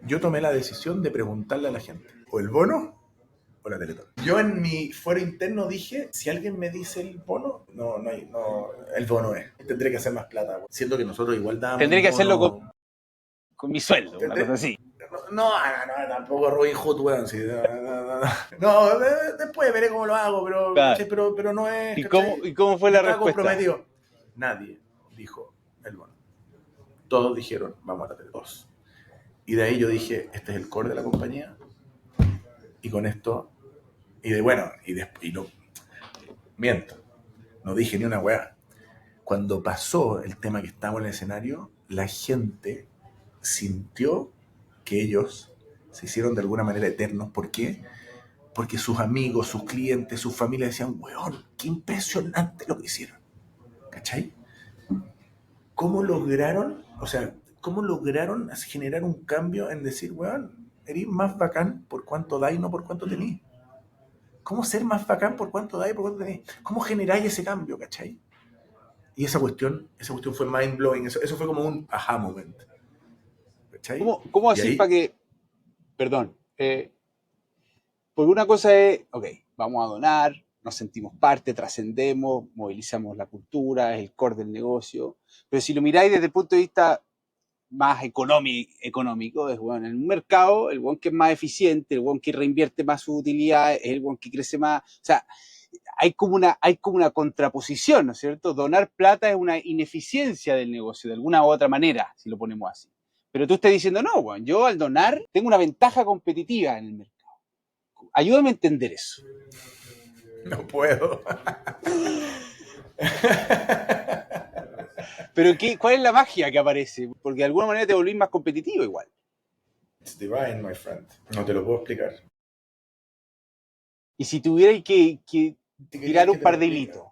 yo tomé la decisión de preguntarle a la gente, o el bono o la Teletón. Yo en mi fuero interno dije, si alguien me dice el bono, no, el bono es. Tendré que hacer más plata. Siento que nosotros igual dábamos Tendré que bono, hacerlo con mi sueldo, una cosa así. No, tampoco Robin Hood, weón. Sí, no, después veré cómo lo hago, Claro. pero no es... ¿Y cómo fue la respuesta? Comprometido. Nadie dijo el bono. Todos dijeron, vamos a la Teletón. Y de ahí yo dije, este es el core de la compañía. Y con esto, miento, no dije ni una weá. Cuando pasó el tema que estábamos en el escenario, la gente sintió que ellos se hicieron de alguna manera eternos. ¿Por qué? Porque sus amigos, sus clientes, sus familias decían, weón, qué impresionante lo que hicieron. ¿Cachai? ¿Cómo lograron generar un cambio en decir, weón, eres más bacán por cuánto da y no por cuánto tenés? ¿Cómo ser más bacán por cuánto da y por cuánto tenés? ¿Cómo generáis ese cambio, cachai? Y esa cuestión fue mind blowing, eso fue como un aha moment. ¿Cachai? ¿Cómo así para que, perdón, porque una cosa es, ok, vamos a donar, nos sentimos parte, trascendemos, movilizamos la cultura, es el core del negocio, pero si lo miráis desde el punto de vista más económico, es bueno, en un mercado, el buen que es más eficiente, el buen que reinvierte más sus utilidades, es el buen que crece más, o sea, hay como una contraposición, ¿no es cierto? Donar plata es una ineficiencia del negocio, de alguna u otra manera, si lo ponemos así. Pero tú estás diciendo, no, bueno, yo al donar tengo una ventaja competitiva en el mercado. Ayúdame a entender eso. No puedo. Pero ¿cuál es la magia que aparece? Porque de alguna manera te volvís más competitivo igual. It's divine, my friend. No te lo puedo explicar. Y si tuvierais que Si tirar querías un que te par lo de explique. hitos,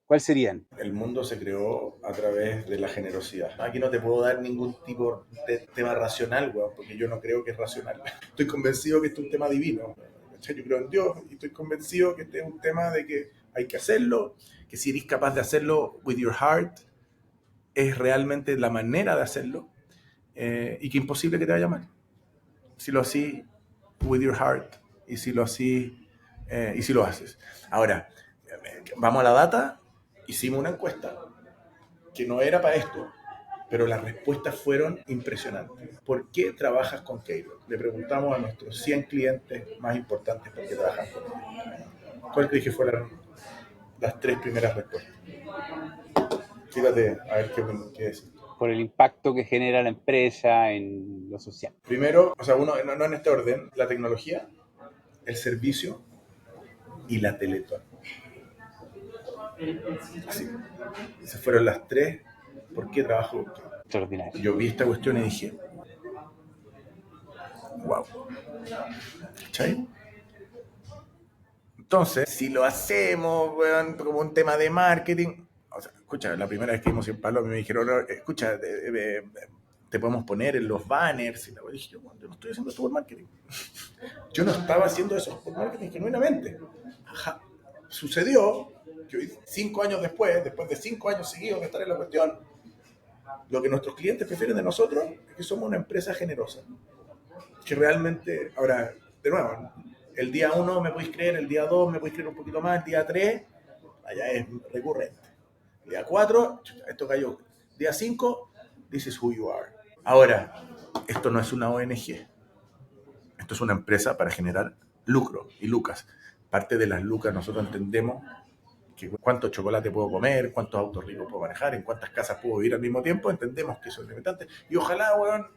¿cuáles serían? El mundo se creó a través de la generosidad. Aquí no te puedo dar ningún tipo de tema racional, weón, porque yo no creo que es racional. Estoy convencido que esto es un tema divino. Yo creo en Dios y estoy convencido que este es un tema de que hay que hacerlo, que si eres capaz de hacerlo with your heart, es realmente la manera de hacerlo, y que imposible que te vaya mal. Si lo haces with your heart y si lo haces, y si lo haces. Ahora, vamos a la data. Hicimos una encuesta que no era para esto, pero las respuestas fueron impresionantes. ¿Por qué trabajas con Keylor? Le preguntamos a nuestros 100 clientes más importantes por qué trabajan con Keylor. ¿Cuál crees que fueron las 3 primeras respuestas? Fíjate, a ver qué decís. Por el impacto que genera la empresa en lo social. Primero, o sea, no en este orden, la tecnología, el servicio y la Teletón. Así. Esas fueron las 3. ¿Por qué trabajo con Keylor? Extraordinario. Yo vi esta cuestión y dije, wow. ¿Cachai? Entonces, si lo hacemos, weón, como un tema de marketing, o sea, escucha, la primera vez que hicimos 100 palos me dijeron, escucha, te podemos poner en los banners. Y dije, yo no estoy haciendo esto por marketing. Yo no estaba haciendo eso por marketing genuinamente. Ajá. Sucedió que hoy, 5 años después de 5 años seguidos de estar en la cuestión, lo que nuestros clientes prefieren de nosotros es que somos una empresa generosa. Que realmente, ahora, de nuevo, el día 1 me podéis creer, el día 2 me podéis creer un poquito más, el día 3 allá es recurrente. El día 4, esto cayó. Día 5, this is who you are. Ahora, esto no es una ONG. Esto es una empresa para generar lucro y lucas. Parte de las lucas nosotros entendemos que cuánto chocolate puedo comer, cuántos autos ricos puedo manejar, en cuántas casas puedo vivir al mismo tiempo. Entendemos que eso es limitante. Y ojalá, weón,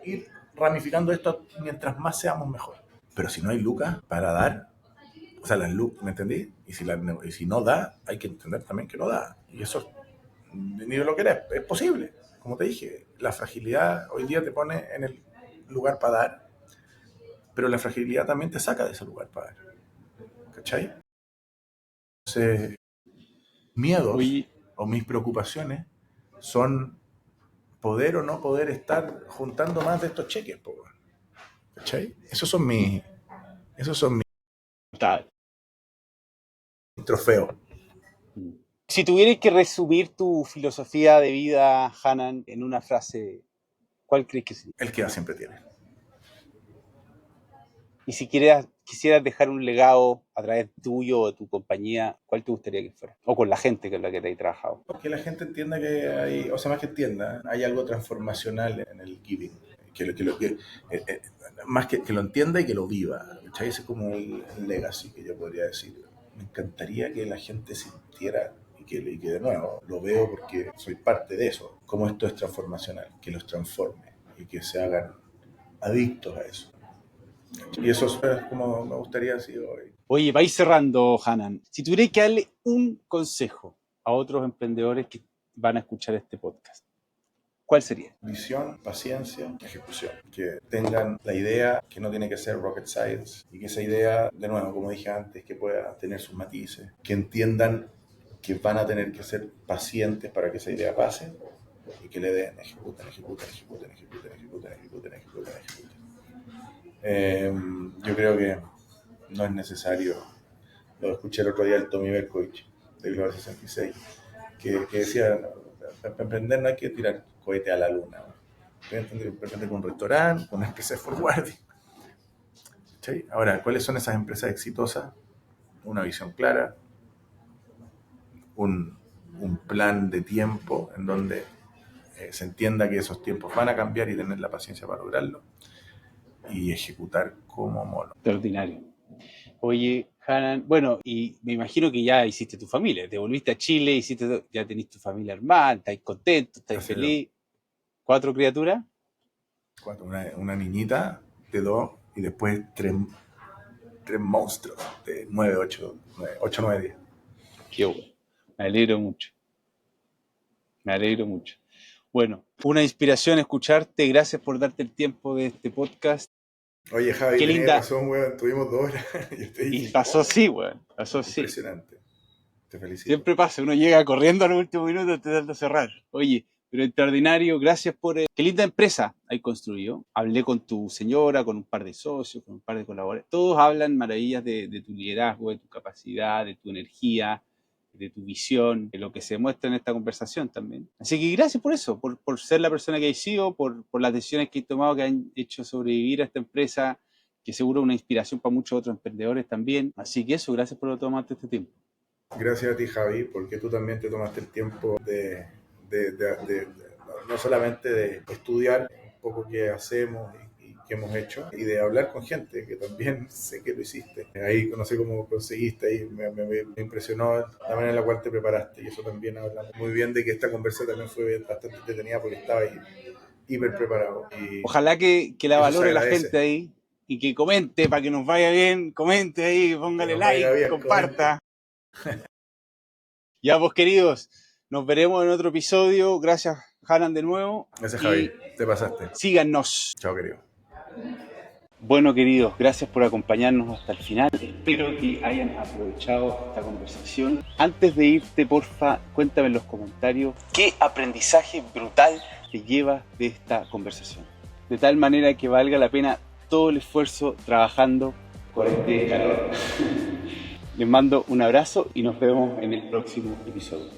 ir ramificando esto mientras más seamos mejor. Pero si no hay lucas para dar, o sea, las lucas, ¿me entendí? Y si no da, hay que entender también que no da. Y eso, ni lo que es posible. Como te dije, la fragilidad hoy día te pone en el lugar para dar, pero la fragilidad también te saca de ese lugar para dar. ¿Cachai? Entonces, miedos o mis preocupaciones son poder o no poder estar juntando más de estos cheques, ¿cachai? Esos son mis trofeos. Si tuvieras que resumir tu filosofía de vida, Hanan, en una frase, ¿cuál crees que sería? El que da siempre tiene. Y si quisieras dejar un legado a través tuyo o de tu compañía, ¿cuál te gustaría que fuera? O con la gente con la que te has trabajado. Que la gente entienda que hay, o sea, más que entienda, hay algo transformacional en el giving. Más que lo entienda y que lo viva. ¿Cachai? Ese es como el legacy que yo podría decir. Me encantaría que la gente sintiera y que de nuevo lo veo porque soy parte de eso, como esto es transformacional, que los transforme y que se hagan adictos a eso. Y eso es como me gustaría decir hoy. Oye, para ir cerrando, Hanan, si tuvierais que darle un consejo a otros emprendedores que van a escuchar este podcast, ¿cuál sería? Visión, paciencia, ejecución. Que tengan la idea que no tiene que ser rocket science y que esa idea, de nuevo, como dije antes, que pueda tener sus matices. Que entiendan que van a tener que ser pacientes para que esa idea pase y que le den, ejecuten. Yo creo que no es necesario. Lo escuché el otro día el Tommy Berkovich de Global 66, que decía, para emprender no hay que tirar cohete a la luna. Voy a emprender con un restaurante, con una empresa de forwarding. ¿Sí? Ahora, ¿cuáles son esas empresas exitosas? Una visión clara, un plan de tiempo en donde se entienda que esos tiempos van a cambiar y tener la paciencia para lograrlo y ejecutar como mono. Extraordinario. Oye, Hanan, bueno, y me imagino que ya hiciste tu familia, te volviste a Chile, ya tenés tu familia armada, estáis contento, estáis feliz. ¿4 criaturas? Una niñita de 2 y después tres monstruos de 9, 8, 9, 10. Qué bueno. Me alegro mucho. Me alegro mucho. Bueno, una inspiración escucharte. Gracias por darte el tiempo de este podcast. Oye, Javi, qué tenías linda. razón, weón. Tuvimos 2 horas. Y pasó así, weón. Pasó así. Impresionante. Te felicito. Siempre pasa. Uno llega corriendo al último minuto tratando de cerrar. Oye, pero extraordinario. Gracias por... Qué linda empresa hay construido. Hablé con tu señora, con un par de socios, con un par de colaboradores. Todos hablan maravillas de tu liderazgo, de tu capacidad, de tu energía, de tu visión, de lo que se muestra en esta conversación también. Así que gracias por eso, por ser la persona que hay sido, por las decisiones que he tomado que han hecho sobrevivir a esta empresa, que seguro es una inspiración para muchos otros emprendedores también. Así que eso, gracias por tomarte este tiempo. Gracias a ti, Javi, porque tú también te tomaste el tiempo de no solamente de estudiar un poco qué hacemos y qué hemos hecho, y de hablar con gente, que también sé que lo hiciste. Ahí no sé cómo conseguiste, ahí me impresionó la manera en la cual te preparaste, y eso también habla muy bien de que esta conversa también fue bastante entretenida porque estaba ahí hiper preparado. Y ojalá que la valore la gente ahí y que comente para que nos vaya bien, comente ahí, póngale like, bien, comparta. Ya, pues queridos, nos veremos en otro episodio. Gracias, Hanan, de nuevo. Gracias, Javi. Te pasaste. Síganos. Chao, querido. Bueno, queridos, gracias por acompañarnos hasta el final. Espero que hayan aprovechado esta conversación. Antes de irte, porfa, cuéntame en los comentarios qué aprendizaje brutal te llevas de esta conversación. De tal manera que valga la pena todo el esfuerzo trabajando con este calor. Les mando un abrazo y nos vemos en el próximo episodio.